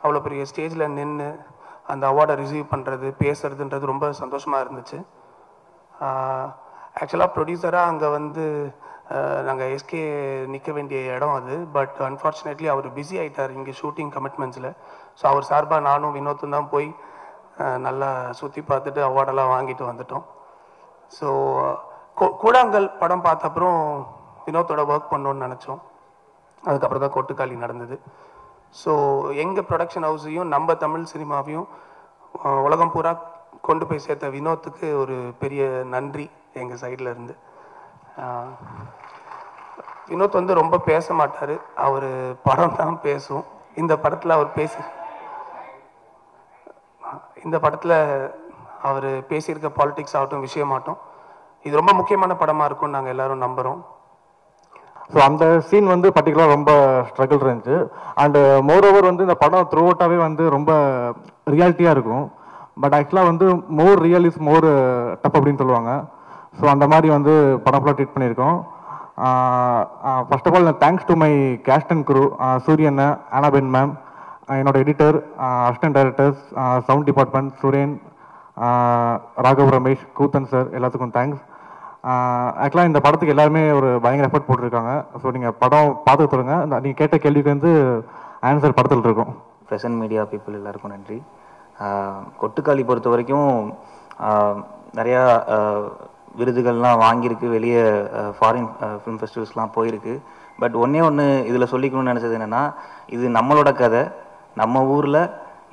அவ்வளோ பெரிய ஸ்டேஜில் நின்று அந்த அவார்டை ரிசீவ் பண்ணுறது பேசுறதுன்றது ரொம்ப சந்தோஷமாக இருந்துச்சு. ஆக்சுவலாக ப்ரொடியூசராக அங்கே வந்து நாங்கள் எஸ்கே நிற்க வேண்டிய இடம் அது. பட் அன்ஃபார்ச்சுனேட்லி அவர் பிஸி ஆகிட்டார் இங்கே ஷூட்டிங் கமிட்மெண்ட்ஸில். ஸோ அவர் சார்பாக நானும் வினோத்தும் தான் போய் நல்லா சுற்றி பார்த்துட்டு அவார்டெல்லாம் வாங்கிட்டு வந்துட்டோம். ஸோ கூழாங்கல் படம் பார்த்த அப்புறம் வினோத்தோட ஒர்க் பண்ணோன்னு நினச்சோம். அதுக்கப்புறம் தான் கொட்டுக்காளி நடந்தது. ஸோ எங்கள் ப்ரொடக்ஷன் ஹவுஸையும் நம்ம தமிழ் சினிமாவையும் உலகம் பூரா கொண்டு போய் சேர்த்த வினோத்துக்கு ஒரு பெரிய நன்றி எங்கள் சைடில் இருந்து. வினோத் வந்து ரொம்ப பேச மாட்டார், அவர் படம் தான் பேசும். இந்த படத்தில் அவர் பேசியிருக்க பாலிடிக்ஸ் ஆகட்டும், விஷயமாகட்டும், இது ரொம்ப முக்கியமான படமாக இருக்கும்னு நாங்கள் எல்லோரும் நம்புகிறோம். ஸோ அந்த சீன் வந்து பர்டிகுலராக ரொம்ப ஸ்ட்ரகிள் இருந்துச்சு. அண்டு மோரோவர் வந்து இந்த படம் த்ரூ அவுட்டாகவே வந்து ரொம்ப ரியாலிட்டியாக இருக்கும். பட் ஆக்சுவலாக வந்து more real is more tough அப்படின்னு சொல்லுவாங்க. ஸோ அந்த மாதிரி வந்து படம் ஃபுல்லாக ட்ரீட் பண்ணியிருக்கோம். First of all thanks to my cast and crew, Suriyan, Anna Ben ma'am, என்னோட editor, assistant directors, sound department, Suren, Raghav Ramesh, Koothan sir, எல்லாத்துக்கும் தேங்க்ஸ். ஆக்சுவலாக இந்த படத்துக்கு எல்லாருமே ஒரு பயங்கர எஃபர்ட் போட்டிருக்காங்க. ஸோ நீங்கள் படம் பார்த்து சொல்லுங்கள். நீங்கள் கேட்ட கேள்விக்கு வந்து ஆன்சர் படத்தில் இருக்கும். ப்ரெசன்ட் மீடியா பீப்புள் எல்லாருக்கும் நன்றி. கொட்டுக்காளி பொறுத்த வரைக்கும் நிறையா விருதுகள்லாம் வாங்கியிருக்கு, வெளியே ஃபாரின் ஃபிலிம் ஃபெஸ்டிவல்ஸ்லாம் போயிருக்கு. பட் ஒன்று இதில் சொல்லிக்கணும்னு நினச்சது என்னென்னா, இது நம்மளோட கதை, நம்ம ஊரில்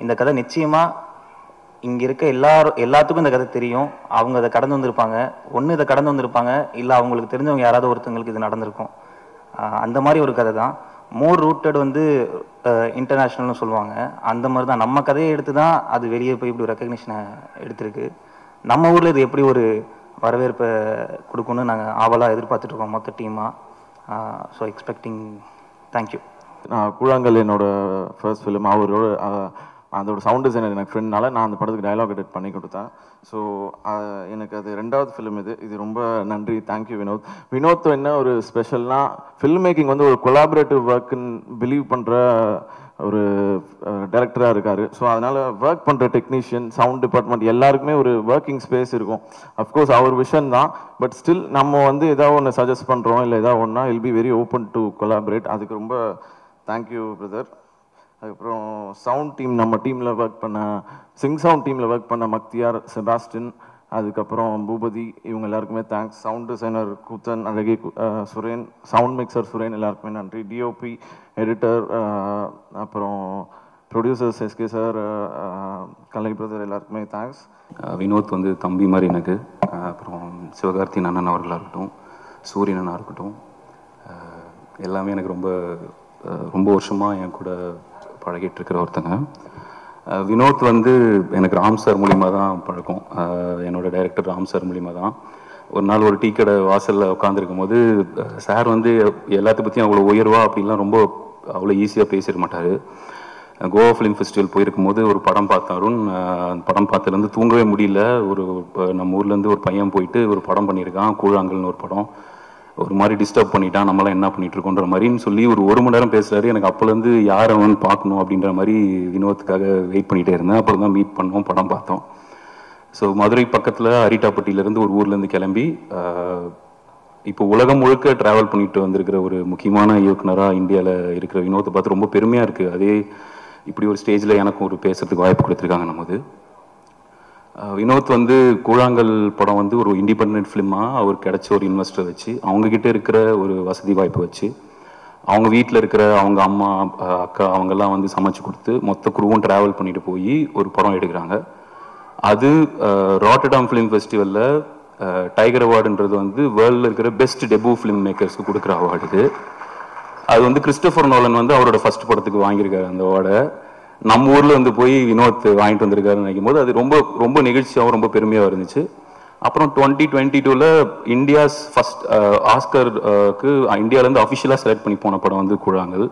இந்த கதை நிச்சயமாக இங்கே இருக்க எல்லாத்துக்கும் இந்த கதை தெரியும். அவங்க அதை கடந்து வந்திருப்பாங்க, இதை கடந்து வந்திருப்பாங்க, இல்லை அவங்களுக்கு தெரிஞ்சவங்க யாராவது ஒருத்தவங்களுக்கு இது நடந்திருக்கும். அந்த மாதிரி ஒரு கதை தான். மோர் ரூட்டட் வந்து இன்டர்நேஷ்னல்னு சொல்லுவாங்க. அந்த மாதிரி தான் நம்ம கதையை எடுத்து தான் அது வெளியே போய் இப்படி ஒரு ரெக்கக்னிஷனை எடுத்திருக்கு. நம்ம ஊரில் இது எப்படி ஒரு வரவேற்பை கொடுக்குன்னு நாங்கள் ஆவலாக எதிர்பார்த்துட்ருக்கோம் மொத்த டீமாக. So expecting. தேங்க்யூ. கூழாங்கல் என்னோட ஃபர்ஸ்ட் ஃபிலிம். அவரோட அதோட சவுண்ட் டிசைனர் எனக்கு ஃப்ரெண்ட்னால நான் அந்த படத்துக்கு டயலாக் எடிட் பண்ணி கொடுத்தேன். ஸோ எனக்கு அது 2வது ஃபிலிம் இது ரொம்ப நன்றி. தேங்க்யூ வினோத். வினோத் என்ன ஒரு ஸ்பெஷல்னா, ஃபில்ம் மேக்கிங் வந்து ஒரு கொலாபரேட்டிவ் ஒர்க்குன்னு பிலீவ் பண்ணுற ஒரு டைரக்டராக இருக்கார். ஸோ அதனால் ஒர்க் பண்ணுற டெக்னீஷியன், சவுண்ட் டிபார்ட்மெண்ட் எல்லாருக்குமே ஒரு ஒர்க்கிங் ஸ்பேஸ் இருக்கும். அஃப்கோர்ஸ் அவர் விஷன் தான். பட் ஸ்டில் நம்ம வந்து ஏதாவது ஒன்று சஜஸ்ட் பண்ணுறோம் இல்லை ஏதாவது ஒன்றா will be very open to collaborate. அதுக்கு ரொம்ப தேங்க்யூ பிரதர். அதுக்கப்புறம் சவுண்ட் டீம், நம்ம டீமில் ஒர்க் பண்ண சிங் சவுண்ட் டீமில் ஒர்க் பண்ண மக்தியார், செபாஸ்டின், அதுக்கப்புறம் பூபதி, இவங்க எல்லாருக்குமே தேங்க்ஸ். சவுண்ட் டிசைனர் கூத்தன், அழகி, சுரேன், சவுண்ட் மிக்சர் சுரேன், எல்லாருக்குமே நன்றி. டிஓபி, எடிட்டர், அப்புறம் ப்ரொடியூசர்ஸ் எஸ்கே சார், கலை பிரதர், எல்லாருக்குமே தேங்க்ஸ். வினோத் வந்து தம்பி மாதிரி எனக்கு. அப்புறம் சிவகார்த்தி அண்ணன் அவர்களாக இருக்கட்டும், சூரியன் அண்ணா இருக்கட்டும், எல்லாமே எனக்கு ரொம்ப வருஷமாக என் கூட பழகிட்டு இருக்கிற ஒருத்தங்க. வினோத் வந்து எனக்கு ராம் சார் மூலிமா தான் பழக்கம். என்னோட டைரக்டர் ராம் சார் மூலிமா தான். ஒரு நாள் ஒரு டீ கடை வாசலில் உட்காந்துருக்கும் போது சார் வந்து எல்லாத்த பற்றியும் அவ்வளோ உயர்வா அப்படின்லாம் அவ்வளோ ஈஸியாக பேசிட மாட்டார். கோவா ஃபிலிம் ஃபெஸ்டிவல் போயிருக்கும் போது ஒரு படம் பார்த்தாரும். அந்த படம் பார்த்ததுலேருந்து தூங்கவே முடியல. நம்ம ஊர்லேருந்து ஒரு பையன் போயிட்டு ஒரு படம் பண்ணியிருக்கான், கூழாங்கல்னு ஒரு படம். ஒரு மாதிரி டிஸ்டர்ப் பண்ணிட்டான், நம்மளாம் என்ன பண்ணிட்டு இருக்கோன்ற மாதிரின்னு சொல்லி ஒரு மணி நேரம் பேசுறாரு. எனக்கு அப்போலேருந்து யார் அவன் பார்க்கணும் அப்படின்ற மாதிரி வினோத்துக்காக வெயிட் பண்ணிகிட்டே இருந்தேன். அப்புறம் தான் மீட் பண்ணோம், படம் பார்த்தோம். ஸோ மதுரை பக்கத்தில் அரிட்டாப்பட்டியிலேருந்து ஒரு ஊர்லேருந்து கிளம்பி இப்போ உலகம் முழுக்க ட்ராவல் பண்ணிட்டு வந்திருக்கிற ஒரு முக்கியமான இயக்குனராக இந்தியாவில் இருக்கிற வினோத்தை பார்த்து ரொம்ப பெருமையாக இருக்குது. அதே இப்படி ஒரு ஸ்டேஜில் எனக்கும் ஒரு பேசுறதுக்கு வாய்ப்பு கொடுத்துருக்காங்க. நமது வினோத் வந்து கூழாங்கல் படம் வந்து ஒரு இண்டிபெண்ட் ஃபிலிமாக அவருக்கு கிடைச்ச ஒரு இன்வெஸ்டர் வச்சு, அவங்கக்கிட்ட இருக்கிற ஒரு வசதி வாய்ப்பு வச்சு, அவங்க வீட்டில் இருக்கிற அவங்க அம்மா அக்கா அவங்கெல்லாம் வந்து சமைச்சு கொடுத்து மொத்த குரூவும் ட்ராவல் பண்ணிட்டு போய் ஒரு படம் எடுக்கிறாங்க. அது ராட்டர்டாம் ஃபிலிம் ஃபெஸ்டிவலில் டைகர் அவார்டுன்றது வந்து வேர்ல்டில் இருக்கிற பெஸ்ட் டெபு ஃபிலிம் மேக்கர்ஸ்க்கு கொடுக்குற அவார்டு இது. அது வந்து கிறிஸ்டோபர் நோலன் வந்து அவரோட ஃபர்ஸ்ட் படத்துக்கு வாங்கியிருக்காரு அந்த அவார்டை. நம்ம ஊரில் வந்து போய் வினோத் வாங்கிட்டு வந்திருக்காருன்னு நினைக்கும் போது அது ரொம்ப நிகழ்ச்சியாகவும் ரொம்ப பெருமையாக இருந்துச்சு. அப்புறம் 2022 இந்தியாஸ் ஃபர்ஸ்ட் ஆஸ்கருக்கு இந்தியாவிலேருந்து அஃபிஷியலாக செலக்ட் பண்ணி போன படம் வந்து கூழாங்கல்.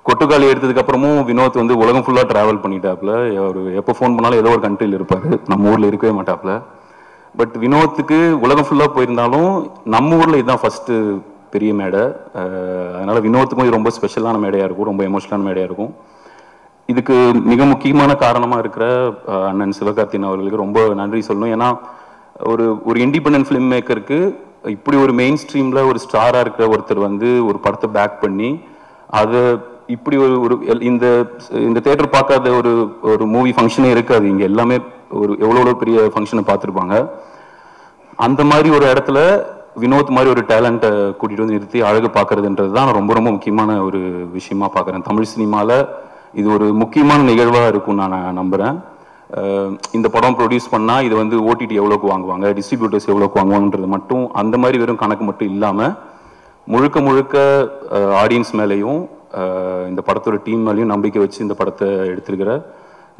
கொட்டுக்காளி எடுத்ததுக்கு அப்புறமும் வினோத் வந்து உலகம் ஃபுல்லாக ட்ராவல் பண்ணிட்டாப்புல. அவர் எப்போ ஃபோன் பண்ணாலும் ஏதோ ஒரு கண்ட்ரியில் இருப்பார், நம்ம ஊரில் இருக்கவே மாட்டாப்புல. பட் வினோத்துக்கு உலகம் ஃபுல்லாக போயிருந்தாலும் நம்ம ஊரில் இதுதான் ஃபர்ஸ்ட் பெரிய மேடை. அதனால் வினோத்துக்கும் இது ரொம்ப ஸ்பெஷலான மேடையாக இருக்கும், ரொம்ப எமோஷனலான மேடையாக இருக்கும். இதுக்கு மிக முக்கியமான காரணமாக இருக்கிற அண்ணன் சிவகார்த்திகேயன் அவர்களுக்கு ரொம்ப நன்றி சொல்லணும். ஏன்னா ஒரு இண்டிபெண்டன்ட் ஃபிலிம் மேக்கருக்கு இப்படி ஒரு மெயின் ஸ்ட்ரீமில் ஒரு ஸ்டாராக இருக்கிற ஒருத்தர் வந்து ஒரு படத்தை பேக் பண்ணி அதை இப்படி ஒரு இந்த தேட்டர் பார்க்காத ஒரு மூவி ஃபங்க்ஷனே இருக்காது. இங்கே எல்லாமே எவ்வளோ பெரிய ஃபங்க்ஷனை பார்த்துருப்பாங்க. அந்த மாதிரி ஒரு இடத்துல வினோத் மாதிரி ஒரு டேலண்ட்டை கூட்டிகிட்டு வந்து நிறுத்தி அழகு பார்க்கறதுன்றது தான் ரொம்ப ரொம்ப முக்கியமான ஒரு விஷயமா பார்க்குறேன். தமிழ் சினிமாவில் இது ஒரு முக்கியமான நிகழ்வாக இருக்கும்னு நான் நம்புகிறேன். இந்த படம் ப்ரொடியூஸ் பண்ணால் இது வந்து ஓடிடி எவ்வளோக்கு வாங்குவாங்க, டிஸ்ட்ரிபியூட்டர்ஸ் எவ்வளோக்கு வாங்குவாங்கன்றது மட்டும் அந்த மாதிரி வெறும் கணக்கு மட்டும் இல்லாமல் முழுக்க ஆடியன்ஸ் மேலேயும் இந்த படத்தோட டீம் மேலேயும் நம்பிக்கை வச்சு இந்த படத்தை எடுத்திருக்கிற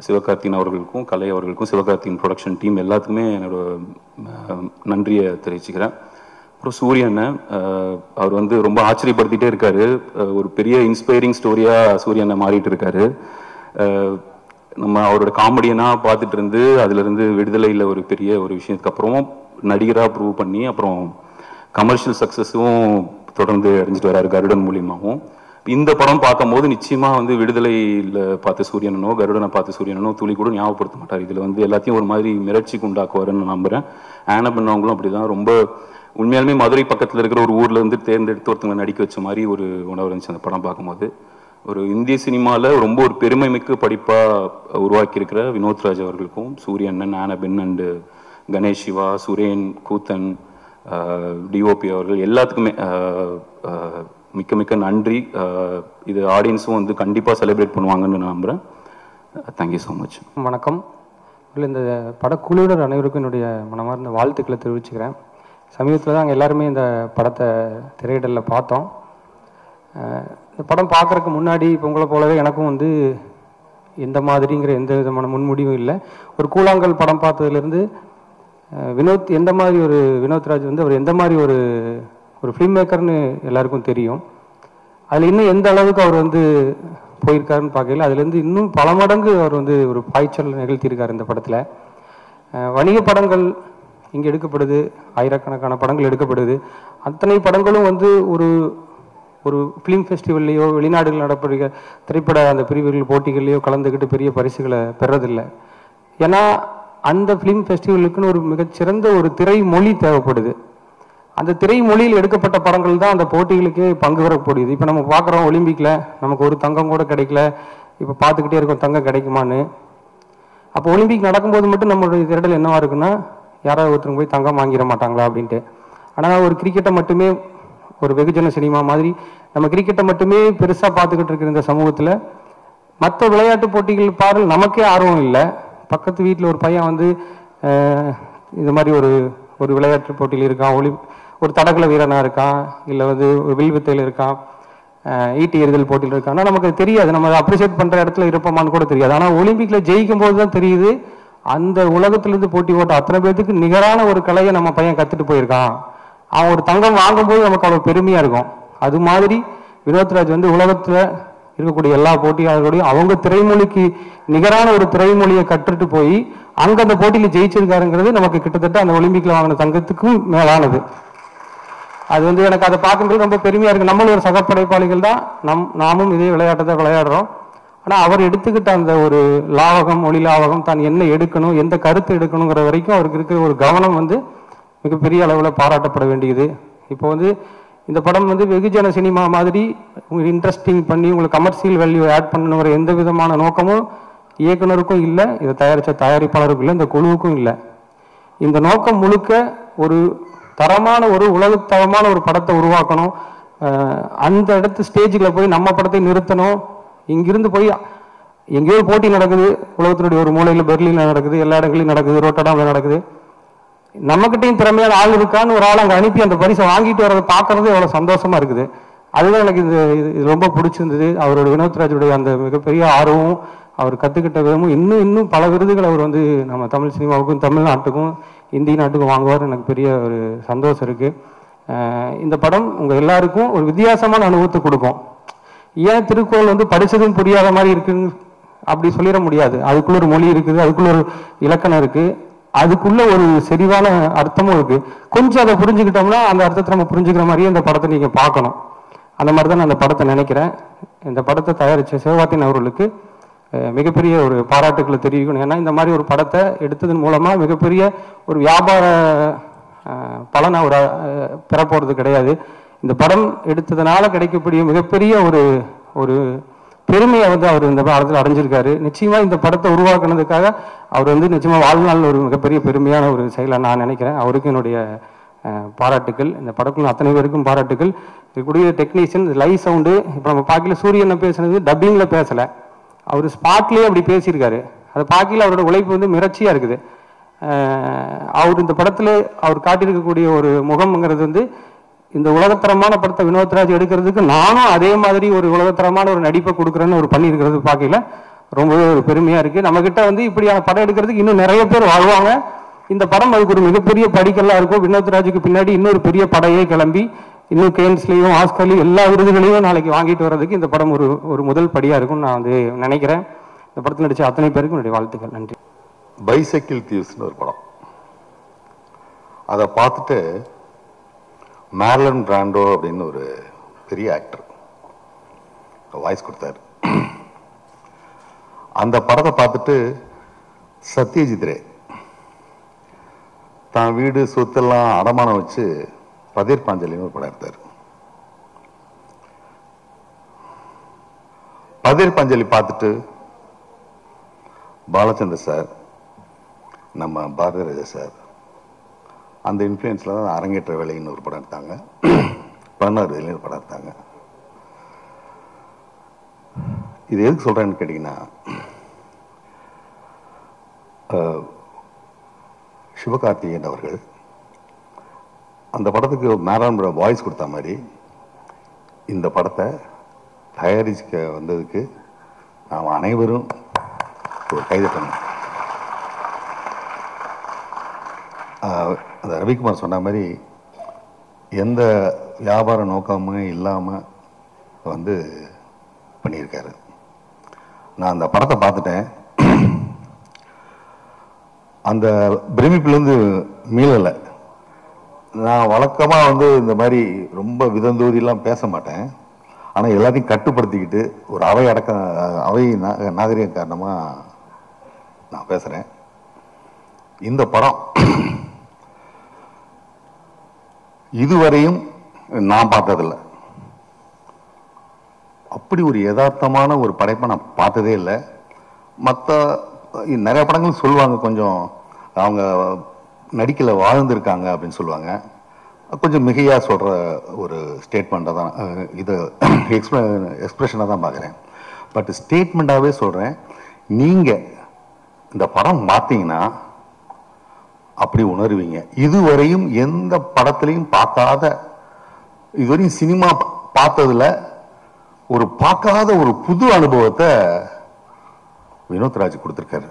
சிவகார்த்திகேயன் அவர்களுக்கும், கலை அவர்களுக்கும், சிவகார்த்திகேயன் ப்ரொடக்ஷன் டீம் எல்லாத்துக்குமே என்னோட நன்றியை தெரிவிச்சுக்கிறேன். அப்புறம் சூரியனை அவர் வந்து ரொம்ப ஆச்சரியப்படுத்திகிட்டே இருக்காரு. ஒரு பெரிய இன்ஸ்பைரிங் ஸ்டோரியாக சூரியனை மாறிட்டு இருக்காரு. நம்ம அவரோட காமெடியனாக பார்த்துட்டு இருந்து அதுலேருந்து விடுதலையில் ஒரு பெரிய ஒரு விஷயத்துக்கு அப்புறமும் நடிகராக ப்ரூவ் பண்ணி அப்புறம் கமர்ஷியல் சக்ஸஸும் தொடர்ந்து அடைஞ்சிட்டு வர்றாரு கருடன் மூலியமாகவும். இந்த படம் பார்க்கும்போது நிச்சயமாக வந்து விடுதலையில் பார்த்த சூரியனோ கருடனை பார்த்த சூரியனோ துளி கூட ஞாபகப்படுத்த மாட்டார். இதில் வந்து எல்லாத்தையும் ஒரு மாதிரி மிரட்சிக்கு உண்டாக்குவாருன்னு நான் நம்புகிறேன். ஆனா பண்ணவங்களும் அப்படி தான். ரொம்ப உண்மையாலுமே மதுரை பக்கத்தில் இருக்கிற ஒரு ஊரில் வந்து தேர்ந்தெடுத்து ஒருத்தவங்க நடிக்க வச்ச மாதிரி ஒரு உணவு இருந்துச்சு அந்த படம் பார்க்கும்போது. ஒரு இந்திய சினிமாவில் ரொம்ப ஒரு பெருமைமிக்க படிப்பாக உருவாக்கியிருக்கிற வினோத்ராஜ் அவர்களுக்கும், சூரியண்ணன், ஆனபின் and Ganesh Siva, Suren, Koothan, DOP அவர்கள் எல்லாத்துக்குமே மிக்க நன்றி. இது ஆடியன்ஸும் வந்து கண்டிப்பாக செலிப்ரேட் பண்ணுவாங்கன்னு நான் நம்புகிறேன். Thank you so much. வணக்கம். இந்த படக்குழுவினர் அனைவருக்கும் என்னுடைய மனமார்ந்த வாழ்த்துக்களை தெரிவிச்சுக்கிறேன். சமீபத்தில் தான் அங்கே எல்லாருமே இந்த படத்தை திரையிடலில் பார்த்தோம். இந்த படம் பார்க்குறதுக்கு முன்னாடி இப்போ உங்களை போலவே எனக்கும் வந்து எந்த மாதிரிங்கிற எந்த விதமான முன்முடிவும் இல்லை. ஒரு கூழாங்கல் படம் பார்த்ததுலேருந்து வினோத் எந்த மாதிரி ஒரு வினோத்ராஜ் வந்து அவர் எந்த மாதிரி ஒரு ஃபிலிம் மேக்கர்னு எல்லாருக்கும் தெரியும். அதில் இன்னும் எந்த அளவுக்கு அவர் வந்து போயிருக்காருன்னு பார்க்கல. அதுலேருந்து இன்னும் பல மடங்கு அவர் வந்து ஒரு பாய்ச்சல் நிகழ்த்தியிருக்கார் இந்த படத்தில். வணிக படங்கள் இங்கே எடுக்கப்படுது, ஆயிரக்கணக்கான படங்கள் எடுக்கப்படுது. அத்தனை படங்களும் வந்து ஒரு ஃபிலிம் ஃபெஸ்டிவல்லையோ வெளிநாடுகள் நடப்படுகிற திரைப்பட அந்த பிரிவுகள் போட்டிகள்லையோ கலந்துக்கிட்டு பெரிய பரிசுகளை பெறதில்லை. ஏன்னா அந்த ஃபிலிம் ஃபெஸ்டிவலுக்குன்னு ஒரு மிகச்சிறந்த ஒரு திரைமொழி தேவைப்படுது. அந்த திரைமொழியில் எடுக்கப்பட்ட படங்கள் தான் அந்த போட்டிகளுக்கே பங்கு வரக்கூடியது. இப்போ நம்ம பார்க்குறோம் ஒலிம்பிக்கில் நமக்கு ஒரு தங்கம் கூட கிடைக்கல, இப்போ பார்த்துக்கிட்டே இருக்கோம் தங்கம் கிடைக்குமான்னு. அப்போ ஒலிம்பிக் நடக்கும்போது மட்டும் நம்மளுடைய திரடல் என்னவா இருக்குன்னா, யாராவது ஒருத்தருங்க போய் தங்கம் வாங்கிட மாட்டாங்களா அப்படின்ட்டு. ஆனால் ஒரு கிரிக்கெட்டை மட்டுமே ஒரு வெகுஜன சினிமா மாதிரி நம்ம கிரிக்கெட்டை மட்டுமே பெருசாக பார்த்துக்கிட்டு இருக்கிற இந்த சமூகத்தில் மற்ற விளையாட்டு போட்டிகள் பாரு நமக்கே ஆர்வம் இல்லை. பக்கத்து வீட்டில் ஒரு பையன் வந்து இது மாதிரி ஒரு விளையாட்டு போட்டியில் இருக்கான், ஒரு தடகள வீரனாக இருக்கான், இல்லை வந்து ஒரு வில்வித்தையில் இருக்கான், ஈட்டி எறிதல் போட்டியில் இருக்கான். ஆனால் நமக்கு தெரியாது, நம்ம அதை அப்ரிஷியேட் பண்ணுற இடத்துல இருப்போமான்னு கூட தெரியாது. ஆனால் ஒலிம்பிக்கில் ஜெயிக்கும் போது தான் தெரியுது அந்த உலகத்திலிருந்து போட்டி போட்ட அத்தனை பேருக்கு நிகரான ஒரு கலையை நம்ம பையன் கற்றுட்டு போயிருக்கான். அவன் ஒரு தங்கம் வாங்கும்போது நமக்கு அவ்வளோ பெருமையாக இருக்கும். அது மாதிரி வினோத்ராஜ் வந்து உலகத்தில் இருக்கக்கூடிய எல்லா போட்டியாளர்களையும் அவங்க திரைமொழிக்கு நிகரான ஒரு திரைமொழியை கற்றுட்டு போய் அங்கே அந்த போட்டியில் ஜெயிச்சிருக்காருங்கிறது நமக்கு கிட்டத்தட்ட அந்த ஒலிம்பிக்கில் வாங்கின தங்கத்துக்கும் மேலானது. அது வந்து எனக்கு அதை பார்க்கும்போது ரொம்ப பெருமையாக இருக்குது. நம்மளும் ஒரு சகப்படைப்பாளிகள் தான், நாமும் இதே விளையாட்டை தான் விளையாடுறோம். ஆனால் அவர் எடுத்துக்கிட்ட அந்த ஒரு லாவகம், மொழி லாவகம், தான் என்ன எடுக்கணும், எந்த கருத்து எடுக்கணுங்கிற வரைக்கும் அவருக்கு இருக்கிற ஒரு கவனம் வந்து மிகப்பெரிய அளவில் பாராட்டப்பட வேண்டியது. இப்போ வந்து இந்த படம் வந்து வெகுஜன சினிமா மாதிரி உங்களுக்கு இன்ட்ரெஸ்டிங் பண்ணி உங்களுக்கு கமர்ஷியல் வேல்யூ ஆட் பண்ணணுங்கிற எந்த விதமான நோக்கமும் இயக்குனருக்கும் இல்லை, இதை தயாரித்த தயாரிப்பாளருக்கும் இல்லை, இந்த குழுவுக்கும் இல்லை. இந்த நோக்கம் முழுக்க ஒரு தரமான ஒரு உலகத்தரமான ஒரு படத்தை உருவாக்கணும். அந்த இடத்து ஸ்டேஜில் போய் நம்ம படத்தை நிறுத்தணும். இங்கிருந்து போய் எங்கேயோ போட்டி நடக்குது, உலகத்தினுடைய ஒரு மூலையில் பெர்லினில் நடக்குது, எல்லா இடங்களையும் நடக்குது, ரோட்டடாமில் நடக்குது. நம்மகிட்டையும் திறமையான ஆள் இருக்கான்னு ஒரு ஆள் அங்கே அனுப்பி அந்த பரிசை வாங்கிட்டு வரதை பார்க்கறது எவ்வளோ சந்தோஷமா இருக்குது. அதுதான் எனக்கு இது ரொம்ப பிடிச்சிருந்தது. அவரோட வினோத்ராஜுடைய அந்த மிகப்பெரிய ஆர்வமும் அவர் கற்றுக்கிட்ட விதமும் இன்னும் பல விருதுகள் அவர் வந்து நம்ம தமிழ் சினிமாவுக்கும் தமிழ்நாட்டுக்கும் இந்திய நாட்டுக்கும் வாங்குவார். எனக்கு பெரிய ஒரு சந்தோஷம் இருக்குது. இந்த படம் உங்கள் எல்லாருக்கும் ஒரு வித்தியாசமான அனுபவத்தை கொடுக்கும். ஏன் திருக்குறள் வந்து படித்ததும் புரியாத மாதிரி இருக்குன்னு அப்படி சொல்லிட முடியாது. அதுக்குள்ள ஒரு மொழி இருக்குது, அதுக்குள்ள ஒரு இலக்கணம் இருக்குது. அதுக்குள்ள ஒரு செறிவான அர்த்தமும் இருக்கு. கொஞ்சம் அதை புரிஞ்சுக்கிட்டோம்னா அந்த அர்த்தத்தை நம்ம புரிஞ்சுக்கிற மாதிரியே இந்த படத்தை நீங்க பார்க்கணும். அந்த மாதிரி தான் நான் அந்த படத்தை நினைக்கிறேன். இந்த படத்தை தயாரித்த சிவகார்த்திகேயன் அவர்களுக்கு மிகப்பெரிய ஒரு பாராட்டுக்களை தெரிவிக்கணும். ஏன்னா இந்த மாதிரி ஒரு படத்தை எடுத்ததன் மூலமா மிகப்பெரிய ஒரு வியாபார பலனை அவர் பெறப்போறது கிடையாது. இந்த படம் எடுத்ததுனால கிடைக்கக்கூடிய மிகப்பெரிய ஒரு ஒரு பெருமையை வந்து அவர் இந்த படத்தில் அடைஞ்சிருக்காரு. நிச்சயமா இந்த படத்தை உருவாக்குனதுக்காக அவர் வந்து நிச்சயமா வாழ்நாள் ஒரு மிகப்பெரிய பெருமையான ஒரு செயலை நான் நினைக்கிறேன். அவருக்கு என்னுடைய பாராட்டுக்கள். இந்த படக்குள்ள அத்தனை பேருக்கும் பாராட்டுக்கள். இருக்கக்கூடிய டெக்னீஷியன், லைவ் சவுண்டு, இப்போ நம்ம பார்க்கல சூரியனை பேசுனது டப்பிங்கில் பேசலை, அவர் ஸ்பாட்லேயே அப்படி பேசியிருக்காரு. அதை பார்க்கல அவரோட உழைப்பு வந்து மிரட்சியாக இருக்குது. அவர் இந்த படத்தில் அவர் காட்டியிருக்கக்கூடிய ஒரு முகம்ங்கிறது வந்து இந்த உலகத்தரமான படத்தை வினோத்ராஜ் எடுக்கிறதுக்கு நானும் அதே மாதிரி ஒரு உலகத்தரமான ஒரு நடிப்பை கொடுக்குறேன்னு ஒரு பண்ணியிருக்கிறது பார்க்கல ரொம்பவே ஒரு பெருமையாக இருக்குது. நம்மக்கிட்ட வந்து இப்படியான படம் எடுக்கிறதுக்கு இன்னும் நிறைய பேர் வாழ்வாங்க. இந்த படம் அதுக்கு ஒரு மிகப்பெரிய படிக்கல்லாம் இருக்கும். வினோத்ராஜுக்கு பின்னாடி இன்னொரு பெரிய படையே கிளம்பி இன்னும் கேன்ஸ்லையும் ஆஸ்கர்லையும் எல்லா விருதுகளையும் நாளைக்கு வாங்கிட்டு வர்றதுக்கு இந்த படம் ஒரு ஒரு முதல் படியாக இருக்கும்னு நான் வந்து நினைக்கிறேன். இந்த படத்தில் நடித்த அத்தனை பேருக்கும் என்னுடைய வாழ்த்துக்கள். நன்றி. பைசைக்கிள் தீவ்ஸ்னு ஒரு படம், அதை பார்த்துட்டு மார்லன் பிராண்டோ அப்படின்னு ஒரு பெரிய ஆக்டர் வாய்ஸ் கொடுத்தாரு. அந்த படத்தை பார்த்துட்டு சத்யஜித் ரே தான் வீடு சொத்தெல்லாம் அடமானம் வச்சு பதீர் பாஞ்சலின்னு ஒரு படம் எடுத்தார். பதீர் பாஞ்சலி பார்த்துட்டு பாலச்சந்தர் சார், நம்ம பாரதி ராஜா சார் அந்த இன்ஃப்ளூயன்ஸில் தான் அரங்கேற்ற வேலைன்னு ஒரு படம் எடுத்தாங்க. 16 வேலைன்னு ஒரு படம் எடுத்தாங்க. இது எதுக்கு சொல்கிறேன்னு கேட்டிங்கன்னா, சிவகார்த்திகேயன் அவர்கள் அந்த படத்துக்கு மேரான் வாய்ஸ் கொடுத்த மாதிரி இந்த படத்தை தயாரிக்க வந்ததுக்கு நாம் அனைவரும் ஒரு கைதட்டணும். அந்த ரவிக்குமார் சொன்ன மாதிரி எந்த வியாபார நோக்கமும் இல்லாமல் வந்து பண்ணியிருக்காரு. நான் அந்த படத்தை பார்த்துட்டேன். அந்த பிரமிப்பிலேருந்து மீளலை. நான் வழக்கமாக வந்து இந்த மாதிரி ரொம்ப விதந்தோதியெல்லாம் பேச மாட்டேன். ஆனால் எல்லாத்தையும் கட்டுப்படுத்திக்கிட்டு ஒரு அவை நாகரிகம் காரணமாக நான் பேசுகிறேன். இந்த படம் இதுவரையும் நான் பார்த்ததில்லை. அப்படி ஒரு யதார்த்தமான ஒரு படைப்பை நான் பார்த்ததே இல்லை. மற்ற நிறைய படங்கள் சொல்லுவாங்க, கொஞ்சம் அவங்க நடிக்கல வாழ்ந்திருக்காங்க அப்படின்னு சொல்லுவாங்க. கொஞ்சம் மிகையாக சொல்கிற ஒரு ஸ்டேட்மெண்ட்டாக தான் இதை எக்ஸ்பிரஷனாக தான் பார்க்குறேன். பட் ஸ்டேட்மெண்ட்டாகவே சொல்கிறேன், நீங்கள் இந்த படம் பார்த்தீங்கன்னா அப்படி உணர்வீங்க. இதுவரையும் எந்த படத்துலையும் பார்க்காத, இதுவரையும் சினிமா பார்த்ததில் ஒரு பார்க்காத ஒரு புது அனுபவத்தை வினோத்ராஜ் கொடுத்துருக்காரு.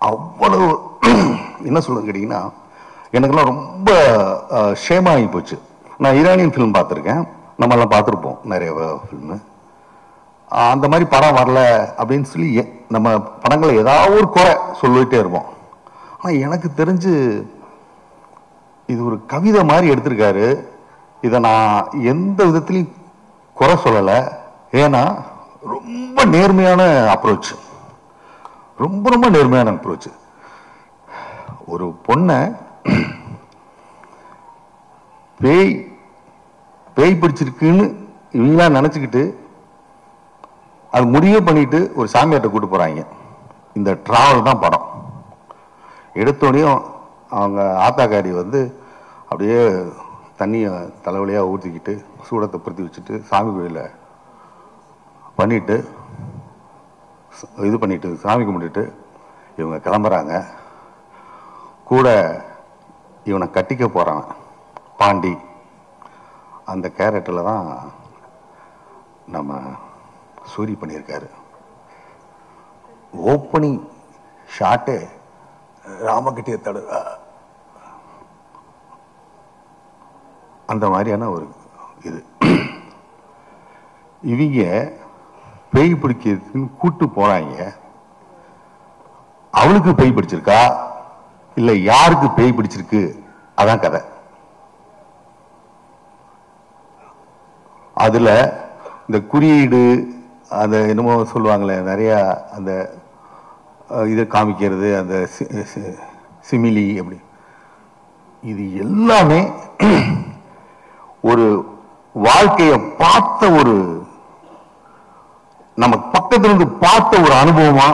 அவ்வளவு என்ன சொல்லுங்க கேட்டிங்கன்னா, எனக்கெல்லாம் ரொம்ப ஷேமாகி போச்சு. நான் ஈரானியன் ஃபிலிம் பார்த்துருக்கேன், நம்மெல்லாம் பார்த்துருப்போம் நிறைய ஃபில்மு. அந்த மாதிரி படம் வரல அப்படின்னு சொல்லி நம்ம படங்களை ஏதாவது ஒரு குறை சொல்லிகிட்டே இருப்போம். ஆனால் எனக்கு தெரிஞ்சு இது ஒரு கவிதை மாதிரி எடுத்திருக்காரு. இதை நான் எந்த விதத்துலையும் குறை சொல்லலை. ஏன்னா ரொம்ப நேர்மையான அப்ரோச், ரொம்ப ரொம்ப நேர்மையான அப்ரோச். ஒரு பொண்ணை பேய் பிடிச்சிருக்குன்னு இவங்களாம் நினச்சிக்கிட்டு அது முடிவே பண்ணிட்டு ஒரு சாமியார்ட்ட கூட்டு போகிறாங்க. இந்த டிராவல் தான் படம். எடுத்தோடனையும் அவங்க ஆத்தாக்காரி வந்து அப்படியே தண்ணியை தலைவலியாக ஊற்றிக்கிட்டு சூடத்தை பொருத்தி வச்சுட்டு சாமி கோயிலில் பண்ணிட்டு இது பண்ணிட்டு சாமி கும்பிட்டுட்டு இவங்க கிளம்புறாங்க. கூட இவனை கட்டிக்க போகிறான் பாண்டி. அந்த கேரக்டரில் தான் நம்ம சூரி பண்ணியிருக்காரு. ஓப்பனிங் ஷாட்டே ராமகிட்டிய தடு அந்த மாதிரியான ஒரு இது. இவங்க பேய் பிடிக்கிறதுக்குன்னு கூட்டு போகிறாங்க. அவளுக்கு பேய் பிடிச்சிருக்கா இல்ல யாருக்கு பேய் பிடிச்சிருக்கு, அதான் கதை. அதுல இந்த குறியீடு அந்த என்னமோ சொல்லுவாங்களே நிறைய அந்த இதை காமிக்கிறது, அந்த சிமிலி அப்படி, இது எல்லாமே ஒரு வாழ்க்கையை பார்த்த ஒரு நம்ம பக்கத்துல இருந்து பார்த்த ஒரு அனுபவமா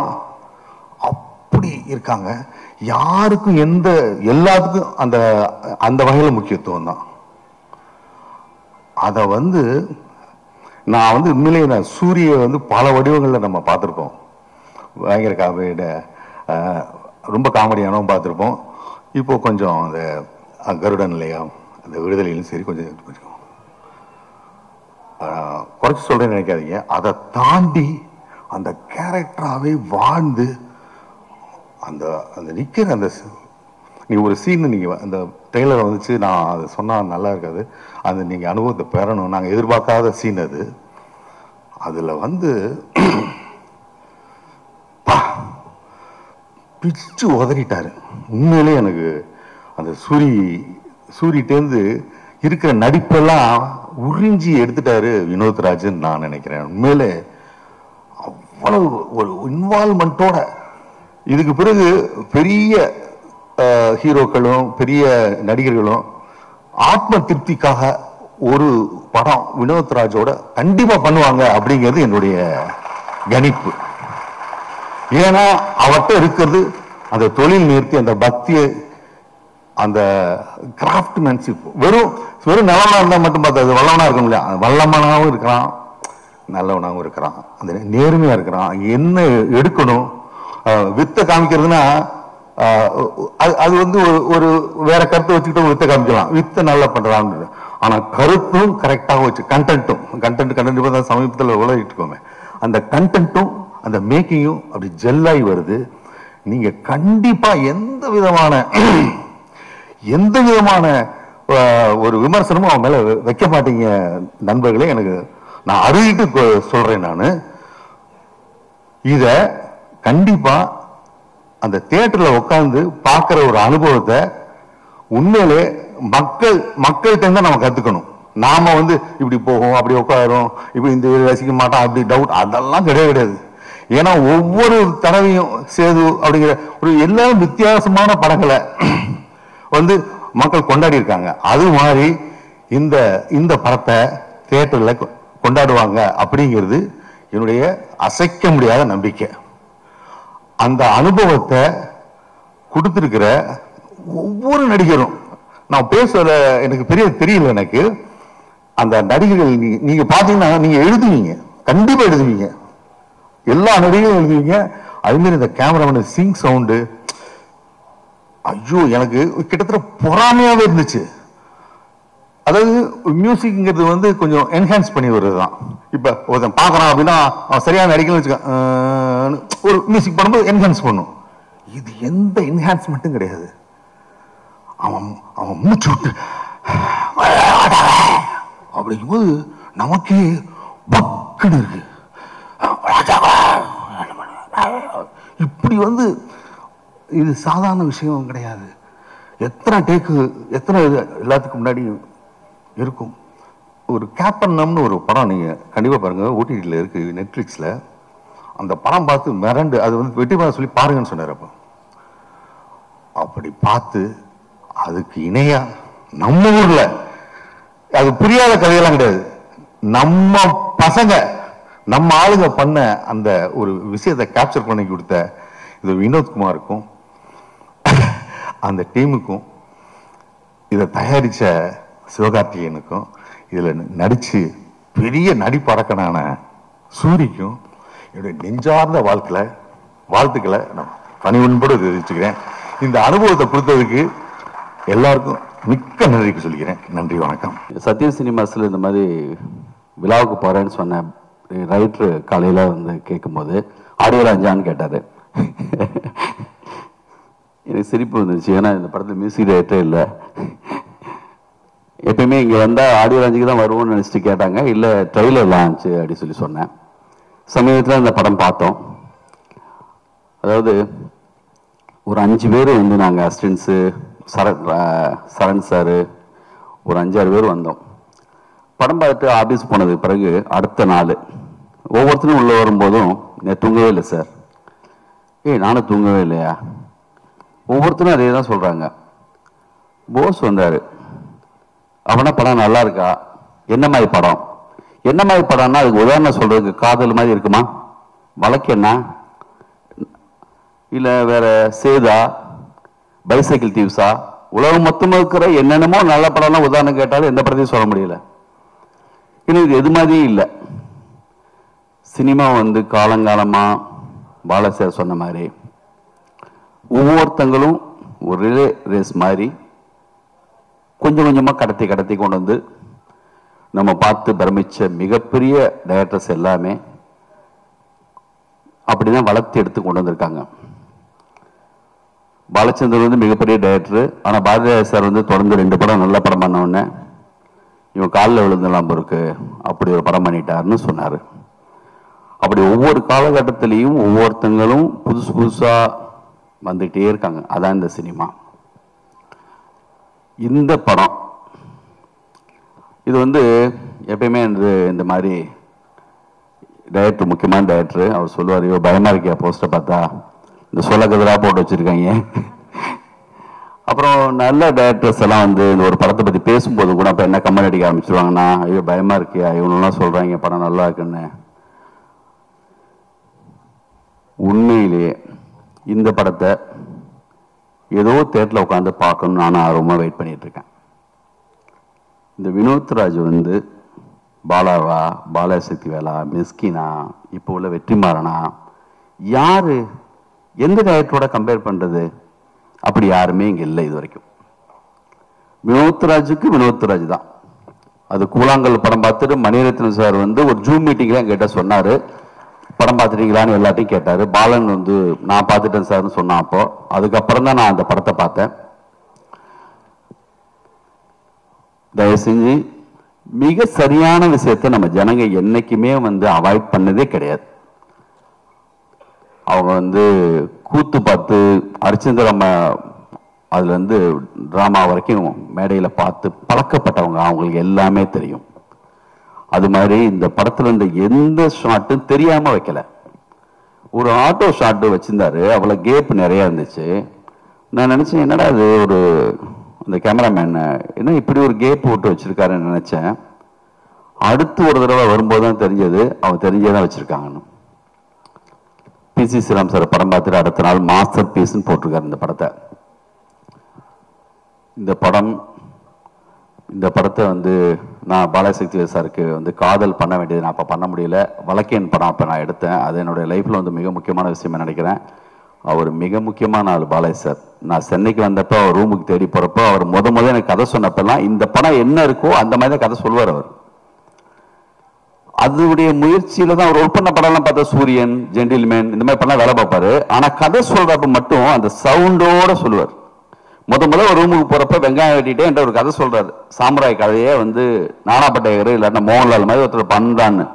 அப்படி இருக்காங்க. யாருக்கும் எல்லாத்துக்கும் அந்த அந்த வகையில முக்கியத்துவம் தான். அத நான் உண்மையிலேயே சூரிய பல வடிவங்கள்ல நம்ம பார்த்திருப்போம். பயங்கர காமெடியோட ரொம்ப காமெடியானவும் பார்த்திருப்போம். இப்போ கொஞ்சம் அந்த கருடன் நிலையம் அந்த விடுதலையிலும் சரி கொஞ்சம் குறைச்சி சொல்றேன்னு நினைக்காதீங்க. அதை தாண்டி அந்த கேரக்டராகவே வாழ்ந்து அந்த அந்த நிற்கிற அந்த நீ ஒரு சீன் நீங்க அந்த ட்ரெய்லர் வந்துச்சு, நான் அதை சொன்னா நல்லா இருக்காது, அந்த நீங்க அனுபவத்தை பெறணும். நாங்கள் எதிர்பார்க்காத சீன் அது. அதுல பிச்சு உதறிட்டாரு. உண்மையிலே எனக்கு அந்த சூரிட்டேந்து இருக்கிற நடிப்பெல்லாம் உறிஞ்சி எடுத்துட்டாரு வினோத்ராஜன் நான் நினைக்கிறேன். உண்மையிலே அவ்வளவு ஒரு இன்வால்மெண்டோட. இதுக்கு பிறகு பெரிய ஹீரோக்களும் பெரிய நடிகர்களும் ஆத்ம திருப்திக்காக ஒரு படம் வினோத்ராஜோட கண்டிப்பா பண்ணுவாங்க அப்படிங்கிறது என்னுடைய கணிப்பு. ஏன்னா அவர்கிட்ட இருக்கிறது அந்த தொழில் நிறுத்தி அந்த பக்தியை, அந்த கிராஃப்ட்மேன்ஷிப். வெறும் நல்லவனா இருந்தா மட்டும் பார்த்தா வல்லவனா இருக்க முடியல. வல்லவனாகவும் இருக்கிறான், நல்லவனாகவும் இருக்கிறான், அந்த நேர்மையா இருக்கிறான். என்ன எடுக்கணும் வித்தை காமிக்கிறதுனா அது ஒரு வேற கருத்தை வச்சுக்கிட்டு வித்தை காமிக்கலாம். வித்தை நல்லா பண்றான்னு. ஆனா கருத்தும் கரெக்டாக வச்சு கண்டென்ட் சமீபத்தில் உலகிட்டு இருக்கோமே, அந்த கண்டென்ட்டும் அந்த மேக்கிங்கும் அப்படி ஜெல்லாகி வருது. நீங்க கண்டிப்பா எந்த விதமான ஒரு விமர்சனமும் அவன் மேல வைக்க மாட்டீங்க நண்பர்களே. நான் அறிவிட்டு சொல்றேன். நான் இத கண்டிப்பா அந்த தியேட்டர்ல உட்கார்ந்து பார்க்கிற ஒரு அனுபவத்தை உண்மையிலே மக்கள்கிட்ட இருந்தா நம்ம கத்துக்கணும். நாம இப்படி போகும், அப்படி உட்காரும், இப்படி இந்த ரசிக்க மாட்டோம், அப்படி டவுட், அதெல்லாம் கிடையாது. ஏன்னா ஒவ்வொரு தடவையும் சேது அப்படிங்கிற ஒரு எல்லாரும் வித்தியாசமான படங்களை மக்கள் கொண்டாடி இருக்காங்க. அது மாதிரி இந்த படத்தை தியேட்டர்ல கொண்டாடுவாங்க அப்படிங்கிறது என்னுடைய அசைக்க முடியாத நம்பிக்கை. அந்த அனுபவத்தை கொடுத்திருக்கிற ஒவ்வொரு நடிகரும், நான் பேசுற எனக்கு தெரியல எனக்கு அந்த நடிகர்கள் நீங்க பாத்தீங்கன்னா நீங்க எழுதுவீங்க, கண்டிப்பா எழுதுவீங்க, எல்லா நடிகர்களும் எழுதுவீங்க. அது மாதிரி இந்த கேமராமேன் சிங் சவுண்டு, ஐயோ எனக்கு கிட்டத்தட்ட பொறாமையாவே இருந்துச்சு. அதாவது மியூசிக்ங்கிறது கொஞ்சம் என்ஹான்ஸ் பண்ணி வருதுதான். இப்ப ஒருத்தன் பாக்குறான் அப்படின்னா அவன் சரியான நடிக்கணும்னு வச்சுக்க, ஒரு மியூசிக் பண்ணும்போது என்ஹான்ஸ் பண்ணும். இது எந்த என்ஹான்ஸ்மெண்ட்டும் கிடையாது. அவன் மூச்சு விட்டு அப்படிங்கும்போது நமக்கு பக்குன்னு இருக்கு. இப்படி இது சாதாரண விஷயம் கிடையாது. எத்தனை டேக்கு எல்லாத்துக்கும் முன்னாடி இருக்கும். ஒரு கேப்பன்னம்னு ஒரு படம் நீங்க கண்டிப்பா பாருங்க, ஓடிடியில் இருக்கு, நெட்ஃபிளிக்ஸ்ல. அந்த படம் பார்த்து மிரண்டு, அது வெற்றிமாறன் சொல்லி பாருங்கன்னு சொன்னார். அப்படி பார்த்து அதுக்கு இணையா நம்ம ஊர்ல அது புரியாத கதையெல்லாம் கிடையாது, நம்ம பசங்க நம்ம ஆளுங்க பண்ண அந்த ஒரு விஷயத்தை கேப்சர் பண்ணி கொடுத்த இது வினோத்குமாருக்கும் அந்த டீமுக்கும், இதை தயாரிச்ச சிவகார்த்திகேயனுக்கும், இதுல நடிச்சு பெரிய நடிப்பறக்கனான சூரிக்கும் என்னுடைய நெஞ்சார்ந்த வாழ்த்துக்களை நான் பணிவன்போடு தெரிவிச்சுக்கிறேன். இந்த அனுபவத்தை கொடுத்ததுக்கு எல்லாருக்கும் மிக்க நன்றி சொல்லிக்கிறேன். நன்றி, வணக்கம். சத்யம் சினிமாஸில் இந்த மாதிரி விழாவுக்கு போகிறேன்னு சொன்ன ரைட்ரு காலையில் கேட்கும்போது ஆடியோ லாஞ்சான்னு கேட்டார். எனக்கு சிரிப்பு வந்துருச்சு. ஏன்னா இந்த படத்தில் மியூசிக் டைரக்டரே இல்லை. எப்பயுமே இங்கே வந்தால் ஆடியோ லாஞ்சுக்கு தான் வருவோம்னு நினச்சிட்டு கேட்டாங்க. இல்லை ட்ரெய்லர் லான்ச்சு அப்படின்னு சொன்னேன். சமீபத்தில் இந்த படம் பார்த்தோம். அதாவது ஒரு 5 பேர் வந்து நாங்கள் அசிஸ்டன்ஸு சரண் சார் ஒரு 5-6 பேர் வந்தோம். படம் பார்த்துட்டு ஆஃபீஸ் போனது பிறகு அடுத்த நாள் ஒவ்வொருத்தரும் உள்ளே வரும்போதும் நான் தூங்கவே இல்லை சார். நானும் தூங்கவே இல்லையா? ஒவ்வொருத்தரும் அதே தான் சொல்கிறாங்க. போஸ் வந்தார். அவனா படம் நல்லா இருக்கா? என்ன மாதிரி படம்? என்ன மாதிரி படம்னா அதுக்கு உதாரணம் சொல்கிறதுக்கு காதல் மாதிரி இருக்குமா? வழக்கெண்ணா இல்லை வேற சேதா, பைசைக்கிள் தீவ்ஸா, உலகம் மொத்தமாக இருக்கிற என்னென்னமோ நல்ல படம்லாம் உதாரணம் கேட்டாலும் எந்த படத்தையும் சொல்ல முடியல. இன்னும் இது எது மாதிரியும் இல்லை. சினிமா வந்து காலங்காலமாக பாலசார் சொன்ன மாதிரி ஒவ்வொருத்தங்களும் ஒரு ரிலே ரேஸ் மாதிரி கொஞ்சம் கொஞ்சமாக கடத்தி கொண்டு வந்து நம்ம பார்த்து பிரமிச்ச மிகப்பெரிய டைரக்டர்ஸ் எல்லாமே அப்படிதான் வளர்த்து எடுத்து கொண்டு வந்திருக்காங்க. பாலச்சந்தர் வந்து மிகப்பெரிய டைரக்டர். ஆனால் பாரதிராஜா சார் வந்து தொடர்ந்து 2 படம் நல்ல படம் பண்ண உடனே இவன் காலில் விழுந்தெல்லாம் இருக்கு அப்படி ஒரு படம் பண்ணிட்டாருன்னு சொன்னார். அப்படி ஒவ்வொரு காலகட்டத்திலையும் ஒவ்வொருத்தங்களும் புதுசு புதுசாக வந்துகிட்டே இருக்காங்க. அதான் இந்த சினிமா. இந்த படம் இது வந்து எப்பயுமே இந்த மாதிரி டைரக்டர், முக்கியமான டைரக்டர், அவர் சொல்லுவார், ஐயோ பயமா இருக்கியா போஸ்டர் பார்த்தா, இந்த சொல்ல கதிராக போட்டு வச்சிருக்காங்க. அப்புறம் நல்ல டைரக்டர்ஸ் எல்லாம் வந்து இந்த ஒரு படத்தை பற்றி பேசும்போது கூட அப்போ என்ன கமெண்ட் அடிக்க ஆரம்பிச்சிருவாங்கன்னா, ஐயோ பயமா இருக்கியா, இவனெல்லாம் சொல்றாங்க படம் நல்லா இருக்குன்னு. உண்மையிலேயே இந்த படத்தை ஏதோ தேட்டரில் உட்காந்து பார்க்கணும்னு நானும் ஆர்வமாக வெயிட் பண்ணிட்டு இருக்கேன். இந்த வினோத் ராஜ் வந்து பாலாவா, பாலசக்தி வேலா, மிஸ்கினா, இப்போ உள்ள வெற்றிமாறனா, யாரு எந்த டைரக்டரோட கம்பேர் பண்றது? அப்படி யாருமே இங்க இல்லை இது வரைக்கும். வினோத் ராஜுக்கு வினோத் ராஜ் தான். அது கூழாங்கல் படம் பார்த்துட்டு மணிரத்னம் சார் வந்து ஒரு ஜூம் மீட்டிங்ல என்கிட்ட சொன்னாரு, படம் பார்த்துட்டீங்களான்னு எல்லாத்தையும் கேட்டாரு. பாலன் வந்து நான் பார்த்துட்டேன் சார்னு சொன்னான். அப்போ அதுக்கப்புறம் தான் நான் அந்த படத்தை பார்த்தேன். தயவு செஞ்சு மிக சரியான விஷயத்தை நம்ம ஜனங்க என்னைக்குமே வந்து அவாய்ட் பண்ணதே கிடையாது. அவங்க வந்து கூத்து பார்த்து அரிச்சந்திரம அதுல இருந்து டிராமா வரைக்கும் மேடையில பார்த்து பழக்கப்பட்டவங்க, அவங்களுக்கு எல்லாமே தெரியும். அது மாதிரி இந்த படத்துல இருந்த எந்த ஷாட்டும் தெரியாம வைக்கல. ஒரு ஆட்டோ ஷாட்டு வச்சிருந்தாரு, அவ்வளவு கேப் நிறைய இருந்துச்சு. நான் நினைச்சேன் என்னடா அது, ஒரு அந்த கேமராமேன் என்ன இப்படி ஒரு கேப் போட்டு வச்சிருக்காருன்னு நினைச்சேன். அடுத்து ஒரு தடவை வரும்போது தான் தெரிஞ்சது அவன் தெரிஞ்சேதான் வச்சிருக்காங்கன்னு. PC ஸ்ரீராம் சார் படம் பார்த்துட்டு அடுத்த நாள் மாஸ்டர் பீஸ்ன்னு போட்டிருக்காரு இந்த படத்தை. இந்த படத்தை வந்து நான் பாலசக்தி சாருக்கு வந்து காதல் பண்ண வேண்டியது நான் அப்போ பண்ண முடியல. வழக்கேன் படம் அப்போ நான் எடுத்தேன். அது என்னுடைய லைஃப்பில் வந்து மிக முக்கியமான விஷயம் நினைக்கிறேன். அவர் மிக முக்கியமான ஆள் பாலாஜி சார். நான் சென்னைக்கு வந்தப்போ அவர் ரூமுக்கு தேடி போகிறப்போ அவர் முத எனக்கு கதை சொன்னப்பெல்லாம் இந்த படம் என்ன இருக்கோ அந்த மாதிரி தான் கதை சொல்வார் அவர். அதனுடைய முயற்சியில தான் அவர் ஒர்க் பண்ண படம்லாம் பார்த்தா சூரியன், ஜென்டில்மேன் இந்த மாதிரி படம் வேலை பார்ப்பாரு. ஆனா கதை சொல்றப்ப மட்டும் அந்த சவுண்டோட சொல்லுவார். முத ஒரு ரூமுக்கு போறப்ப வெங்காயம் வெட்டிட்டே என்ற ஒரு கதை சொல்றாரு. சாம்ராய் கதையே வந்து நானாப்பட்டேகர் இல்லாட்டா மோகன்லால் மாதிரி ஒருத்தர் பண்றான்னு.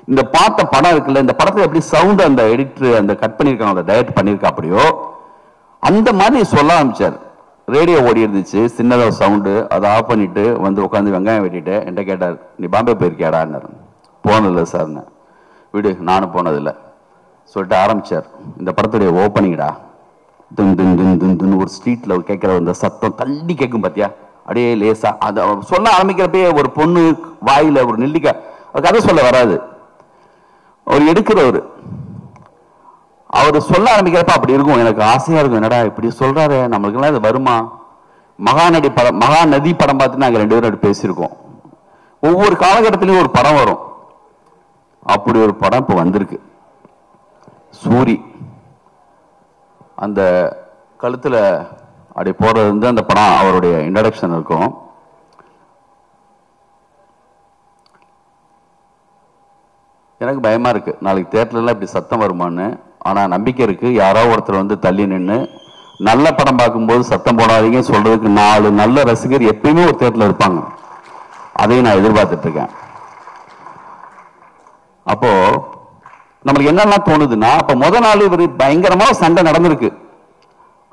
இந்த பார்த்த படம் இருக்குல்ல, இந்த படத்துல எப்படி சவுண்ட் அந்த எடிட்டர் அந்த கட் பண்ணிருக்காங்க, அந்த டைரக்ட் பண்ணிருக்கா அப்படியோ அந்த மாதிரி சொல்ல ஆரம்பிச்சார். ரேடியோ ஓடி இருந்துச்சு, சின்னதாக சவுண்டு, அதை ஆஃப் பண்ணிட்டு வந்து உட்காந்து வெங்காயம் வெட்டிட்டு என்கிட்ட கேட்டார், நீ பாம்பே போயிருக்கியாடான்னு. போனதில்லை சார்னு. விடு, நானும் போனதில்லை சொல்லிட்டு ஆரம்பிச்சார். இந்த படத்துடைய ஓப்பனிங்கடா, துன் துன் துன் துன் துன் ஒரு ஸ்ட்ரீட்ல கேட்கிற அந்த சத்தம் தள்ளி கேட்கும் பாத்தியா, அப்படியே லேசா அதை சொல்ல ஆரம்பிக்கிறப்பே ஒரு பொண்ணு வாயில ஒரு நெல்லிக்காய், கதை சொல்ல வராது, அவர் எடுக்கிறவர், அவர் சொல்ல ஆரம்பிக்கிறப்ப அப்படி இருக்கும். எனக்கு ஆசையா இருக்கும், என்னடா இப்படி சொல்றாரு, நம்மளுக்கெல்லாம் இது வருமா? மகாநதி படம் பார்த்து நாங்கள் 2 பேரும் பேசியிருக்கோம். ஒவ்வொரு காலகட்டத்திலையும் ஒரு படம் வரும். அப்படி ஒரு படம் இப்போ வந்திருக்கு. சூரி அந்த கழுத்துல அப்படி போறது வந்து அந்த படம் அவருடைய இன்ட்ரடக்ஷன் இருக்கும். எனக்கு பயமா இருக்கு நாளைக்கு தியேட்டர்ல இப்படி சத்தம் வருமானு. ஆனா நம்பிக்கை இருக்கு, யாரோ ஒருத்தர் வந்து தள்ளி நின்று நல்ல படம் பார்க்கும்போது சத்தம் போடாதீங்க சொல்றதுக்கு 4 நல்ல ரசிகர் எப்பயுமே ஒரு தியேட்டர்ல இருப்பாங்க. அதையும் நான் எதிர்பார்த்துட்டு இருக்கேன். அப்போ நம்மளுக்கு என்னெல்லாம் தோணுதுன்னா, அப்ப முத நாள் இவர் பயங்கரமா சண்டை நடந்திருக்கு.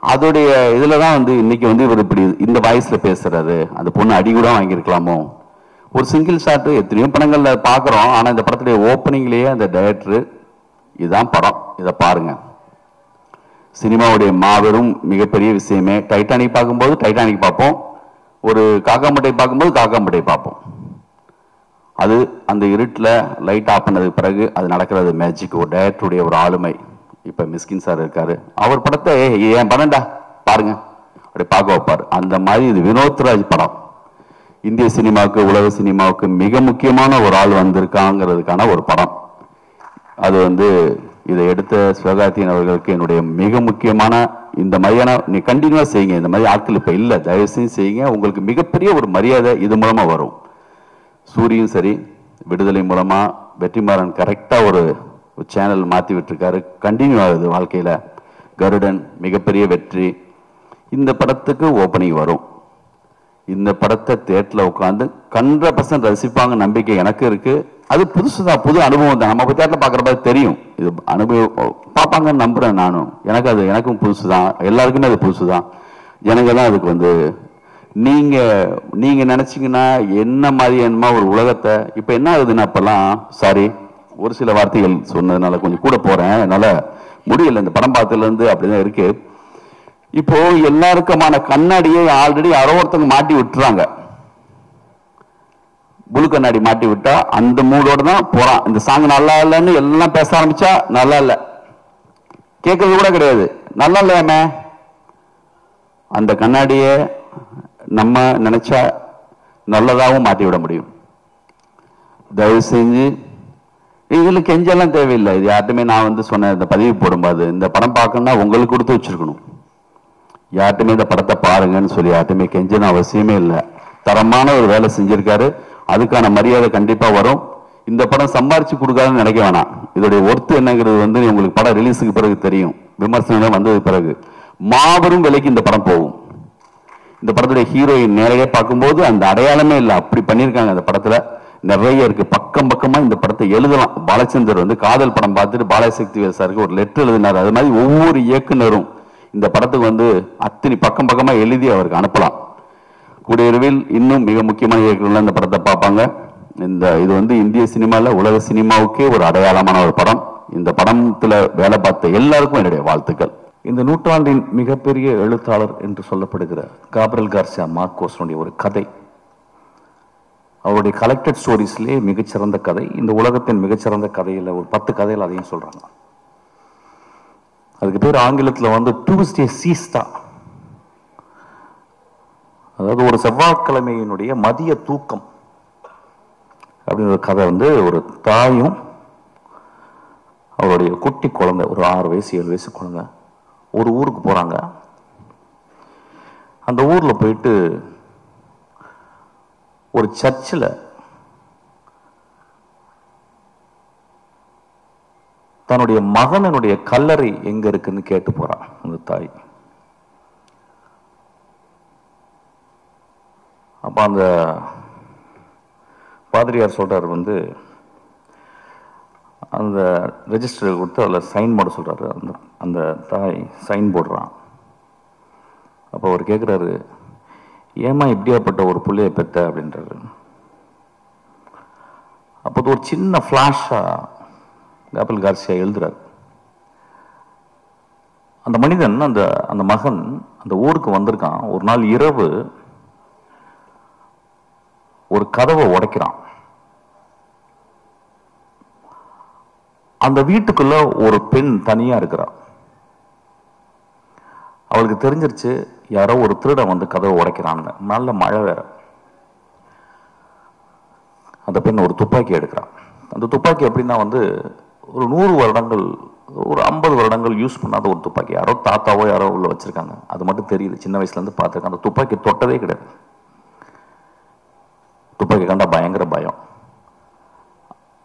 அதோடைய இதில் தான் வந்து இன்னைக்கு வந்து இவர் இப்படி இந்த வாய்ஸில் பேசுறாரு. அந்த பொண்ணு அடி கூட வாங்கியிருக்கலாமோ. ஒரு சிங்கிள் ஷாட்டு எத்தனையோ படங்களில் பார்க்குறோம். ஆனால் இந்த படத்துடைய ஓப்பனிங்லேயே அந்த டைரக்டரு இதுதான் படம், இதை பாருங்க. சினிமாவுடைய மாபெரும் மிகப்பெரிய விஷயமே டைட்டானிக் பார்க்கும்போது டைட்டானிக் பார்ப்போம், ஒரு காக்காம்பட்டை பார்க்கும்போது காக்காம்பட்டை பார்ப்போம். அது அந்த இருட்டில் லைட் ஆஃப் பண்ணதுக்கு பிறகு அது நடக்கிறது மேஜிக், ஒரு டைரக்டருடைய ஒரு ஆளுமை. இப்போ மிஸ்கின் சார் இருக்காரு, அவர் படத்தை ஏன் படம்டா பாருங்க அப்படி பார்க்க வைப்பார். அந்த மாதிரி இது வினோத்ராஜ் படம் இந்திய சினிமாவுக்கு உலக சினிமாவுக்கு மிக முக்கியமான ஒரு ஆள் வந்திருக்காங்கிறதுக்கான ஒரு படம். அது வந்து இதை எடுத்த சிவகார்த்திகேயன் அவர்களுக்கு என்னுடைய மிக முக்கியமான இந்த மாதிரியான நீ கண்டினியூவா செய்யுங்க. இந்த மாதிரி ஆட்கள் இப்ப இல்லை, தயவு செஞ்சு செய்யுங்க. உங்களுக்கு மிகப்பெரிய ஒரு மரியாதை இது மூலமா வரும். சூரியும் சரி, விடுதலை மூலமா வெற்றிமாறன் கரெக்டா ஒரு சேனல் மாத்தி விட்டுருக்காரு, கண்டினியூ ஆகுது வாழ்க்கையில. கருடன் மிகப்பெரிய வெற்றி. இந்த படத்துக்கு ஓப்பனிங் வரும். இந்த படத்தை தியேட்டர்ல உட்காந்து 100% ரசிப்பாங்க நம்பிக்கை எனக்கு இருக்கு. அது புதுசுதான், புது அனுபவம் தான். நம்ம தியேட்டர்ல பாக்குற மாதிரி தெரியும், இது அனுபவம் பார்ப்பாங்கன்னு நம்புறேன் நானும். எனக்கும் புதுசுதான், எல்லாருக்குமே அது புதுசுதான். ஜனங்க தான் அதுக்கு வந்து நீங்க நினைச்சீங்கன்னா என்ன மாதிரி என்னமா ஒரு உலகத்தை இப்ப என்ன ஆகுதுன்னா, அப்பெல்லாம் சாரி ஒரு சில வார்த்தைகள் சொன்னதுனால கொஞ்சம் கூட போறேன், என்னால முடியல. இந்த படம் பார்த்ததுல இருந்து அப்படிதான் இருக்கு. இப்போ எல்லாருக்குமான கண்ணாடியை ஆல்ரெடி யாரோ ஒருத்தவங்க மாட்டி விட்டுறாங்க. புளு கண்ணாடி மாட்டி விட்டா அந்த மூடோட தான் போறான். இந்த சாங் நல்லா இல்லைன்னு எல்லாம் பேச ஆரம்பிச்சா நல்லா இல்லை, கேட்கறது கூட கிடையாது, நல்லா இல்லையாமே. அந்த கண்ணாடியை நம்ம நினைச்சா நல்லதாகவும் மாட்டி விட முடியும். தயவு செஞ்சு இதுல கெஞ்செல்லாம் தேவையில்லை. இது யார்ட்டுமே நான் வந்து சொன்ன இந்த பதிவு போடும்போது இந்த படம் பார்க்கணும்னா உங்களுக்கு கொடுத்து வச்சிருக்கணும். யார்ட்டுமே இந்த படத்தை பாருங்கன்னு சொல்லி யார்ட்டுமே கெஞ்சணும் அவசியமே இல்லை. தரமான ஒரு வேலை செஞ்சிருக்காரு, அதுக்கான மரியாதை கண்டிப்பா வரும். இந்த படம் சம்பாரிச்சு கொடுக்காதுன்னு நினைக்க வேணாம். இதோடைய ஒர்த்து என்னங்கிறது வந்து உங்களுக்கு படம் ரிலீஸுக்கு பிறகு தெரியும், விமர்சனம் வந்தது பிறகு. மாபெரும் விலைக்கு இந்த படம் போகும். இந்த படத்துடைய ஹீரோயின் நிறைய பார்க்கும்போது அந்த அடையாளமே இல்லை, அப்படி பண்ணியிருக்காங்க. அந்த படத்துல நிறைய இருக்கு, பக்கம் பக்கமா இந்த படத்தை எழுதலாம். பாலச்சந்தர் வந்து காதல் படம் பார்த்துட்டு பாலசக்தி சாருக்கு ஒரு லெட்டர் எழுதினார். அது மாதிரி ஒவ்வொரு இயக்குனரும் இந்த படத்துக்கு வந்து அத்தனை பக்கம் பக்கமா எழுதி அவருக்கு அனுப்பலாம். கூடியவிரைவில் இன்னும் மிக முக்கியமான இயக்குனர்கள் இந்த படத்தை பார்ப்பாங்க. இது வந்து இந்திய சினிமால உலக சினிமாவுக்கே ஒரு அடையாளமான ஒரு படம். இந்த படத்துல வேலை பார்த்த எல்லாருக்கும் என்னுடைய வாழ்த்துக்கள். இந்த நூற்றாண்டின் மிகப்பெரிய எழுத்தாளர் என்று சொல்லப்படுகிற காப்ரியல் கார்சியா மார்கோஸனுடைய ஒரு கதை, அவருடைய கலெக்டட் ஸ்டோரிஸ்லேயே மிகச்சிறந்த கதை. இந்த உலகத்தின் மிகச்சிறந்த கதையில் ஒரு 10 கதையில் அதையும் சொல்றாங்க. அதுக்கு பேர் ஆங்கிலத்தில் வந்து டியூஸ்டே சீஸ்டா, அதாவது ஒரு செவ்வாய்க்கிழமையினுடைய மதிய தூக்கம் அப்படின்னு ஒரு கதை. வந்து ஒரு தாயும் அவருடைய குட்டி குழந்தை, ஒரு 6 வயசு 7 வயசு குழந்தை ஒரு ஊருக்கு போறாங்க. அந்த ஊர்ல போயிட்டு ஒரு சர்ச்சில் தன்னுடைய மகனுடைய கல்லறை எங்க இருக்குன்னு கேட்டு போறான் அந்த தாய். அப்ப அந்த பாதிரியார் சொல்றாரு வந்து அந்த ரெஜிஸ்டர் கொடுத்து அதில் சைன் போட சொல்றாரு. அந்த தாய் சைன் போடுறான். அப்போ அவர் கேட்குறாரு, ஏமா இப்படியாப்பட்ட ஒரு பிள்ளையை பெற்ற அப்படின்றாரு. அப்போ ஒரு சின்ன ஃபிளாஷா காப்ரியல் கார்சியா எழுதுறாரு. அந்த மனிதன் அந்த மகன் அந்த ஊருக்கு வந்திருக்கான். ஒரு நாள் இரவு ஒரு கதவை உடைக்கிறான். அந்த வீட்டுக்குள்ள ஒரு பெண் தனியா இருக்கிறான். அவளுக்கு தெரிஞ்சிருச்சு யாரோ ஒரு திருடன் வந்து கதவை உடைக்கிறான்னு. நல்ல மழை வேற. அந்த பெண் ஒரு துப்பாக்கி எடுக்கிறான். அந்த துப்பாக்கி எப்படின்னா வந்து ஒரு 100 வருடங்கள் ஒரு 50 வருடங்கள் யூஸ் பண்ணாத ஒரு துப்பாக்கி. யாரோ தாத்தாவோ யாரோ உள்ள வச்சிருக்காங்க, அது மட்டும் தெரியுது. சின்ன வயசுல இருந்து பார்த்துருக்கேன். அந்த துப்பாக்கி தொட்டதே கிடையாது. துப்பாக்கி கண்டா பயங்கர பயம்.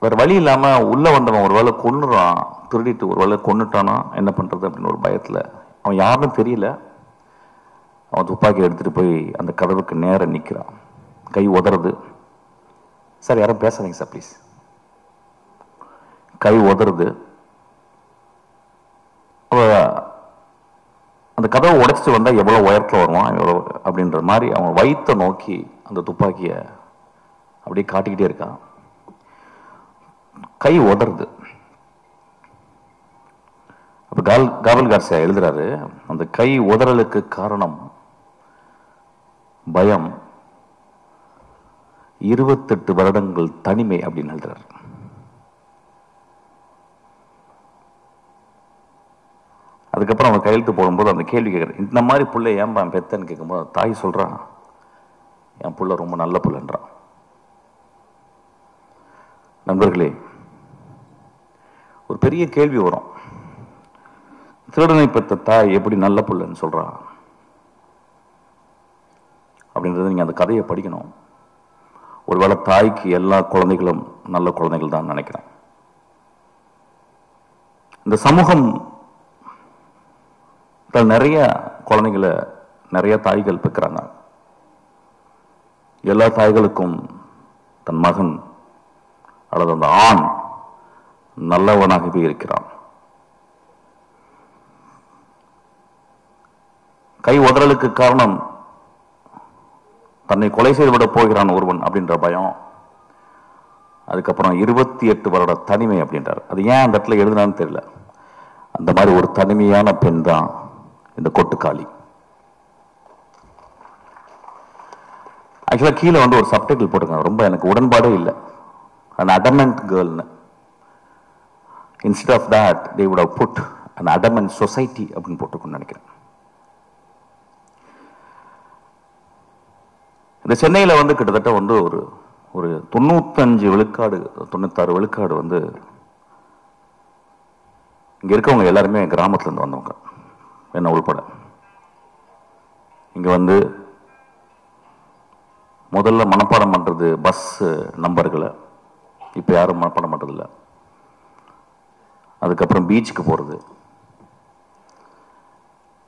வேற வழி இல்லாம உள்ள வந்தவன் ஒரு வேளை கொன்னுறான், திருடிட்டு ஒரு வேளை கொன்னுட்டானா என்ன பண்றது அப்படின்னு ஒரு பயத்துல, அவன் யாருன்னு தெரியல, அவன் துப்பாக்கி எடுத்துட்டு போய் அந்த கதவுக்கு நேர நிக்கிறான். கை உதறது. சார் யாரும் பேசாதீங்க சார் ப்ளீஸ். கை உதறது. அந்த கதவை உடைச்சிட்டு வந்தால் எவ்வளோ உயரத்தில் வருவான் எவ்வளோ அப்படின்ற மாதிரி அவன் வயிற்றை நோக்கி அந்த துப்பாக்கியை அப்படியே காட்டிக்கிட்டே இருக்கான். கை உதறது. அப்போ காவல் கார்சியா எழுதுறாரு, அந்த கை உதறலுக்கு காரணம் பயம், 28 வருடங்கள் தனிமை அப்படின்னு எழுதுறாரு. அதுக்கப்புறம் அவன் கையெழுத்து போடும்போது அந்த கேள்வி கேட்குறேன், இந்த மாதிரி புள்ளை ஏன்பா பெத்தன்னு கேட்கும்போது தாய் சொல்றான், என் புள்ள ரொம்ப நல்ல புள்ளன்றான். நண்பர்களே, ஒரு பெரிய கேள்வி வரும், திருடனை பெற்ற தாய் எப்படி நல்ல புள்ளன்னு சொல்றான் அப்படின்றது நீங்க அந்த கதையை படிக்கணும். ஒருவேளை தாய்க்கு எல்லா குழந்தைகளும் நல்ல குழந்தைகள் தான் நினைக்கிறேன். இந்த சமூகம் நிறைய குழந்தைகளை நிறைய தாய்கள் பெற்கிறாங்க. எல்லா தாய்களுக்கும் தன் மகன் அல்லது அந்த ஆண் நல்லவனாகவே இருக்கிறான். கை உதறலுக்கு காரணம் தன்னை கொலை செய்துவிட போகிறான் ஒருவன் அப்படின்ற பயம். அதுக்கப்புறம் 28 வருட தனிமை அப்படின்றார். அது ஏன் அந்த இடத்துல எழுதுனான்னு தெரியல. அந்த மாதிரி ஒரு தனிமையான பெண் தான் இந்த கொட்டுக்காளி. ஆக்சுவலா கீழே ஒரு சப்டைட்டில் போட்டிருக்காங்க, ரொம்ப எனக்கு உடன்பாடே இல்லை. an adamant girl. Instead of that they would have put an adamant society அப்படின்னு போட்டுக்கணும்னு நினைக்கிறேன். இந்த சென்னையில் கிட்டத்தட்ட ஒரு 95 விழுக்காடு 96 விழுக்காடு இங்க இருக்கவங்க எல்லாருமே கிராமத்துல இருந்து வந்தவங்க, என்ன உள்பட. இங்க முதல்ல மனப்பாடம் பண்றது பஸ் நம்பர்களை, இப்ப யாரும் மனப்பாடம் பண்றது இல்லை. அதுக்கப்புறம் பீச்சுக்கு போறது,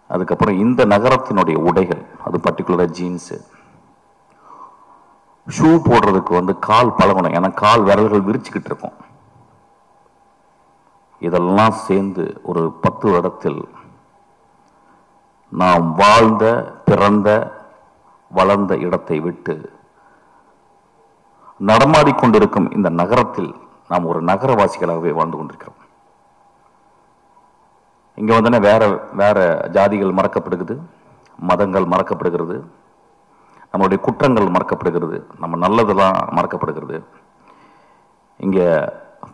அதுக்கப்புறம் இந்த நகரத்தினுடைய உடைகள், அது பர்டிகுலரா ஜீன்ஸு, ஷூ போடுறதுக்கு கால் பழகணும், ஏன்னா கால் விரல்கள் விரிச்சுக்கிட்டு இருக்கும். இதெல்லாம் சேர்ந்து ஒரு 10 வருடத்தில் நாம் வாழ்ந்த பிறந்த வளர்ந்த இடத்தை விட்டு நடமாடிக்கொண்டிருக்கும் இந்த நகரத்தில் நாம் ஒரு நகரவாசிகளாகவே வாழ்ந்து கொண்டிருக்கிறோம். இங்க வேற வேற ஜாதிகள் மறக்கப்படுகிறது, மதங்கள் மறக்கப்படுகிறது, நம்மளுடைய குற்றங்கள் மறக்கப்படுகிறது, நம்ம நல்லதெல்லாம் மறக்கப்படுகிறது. இங்க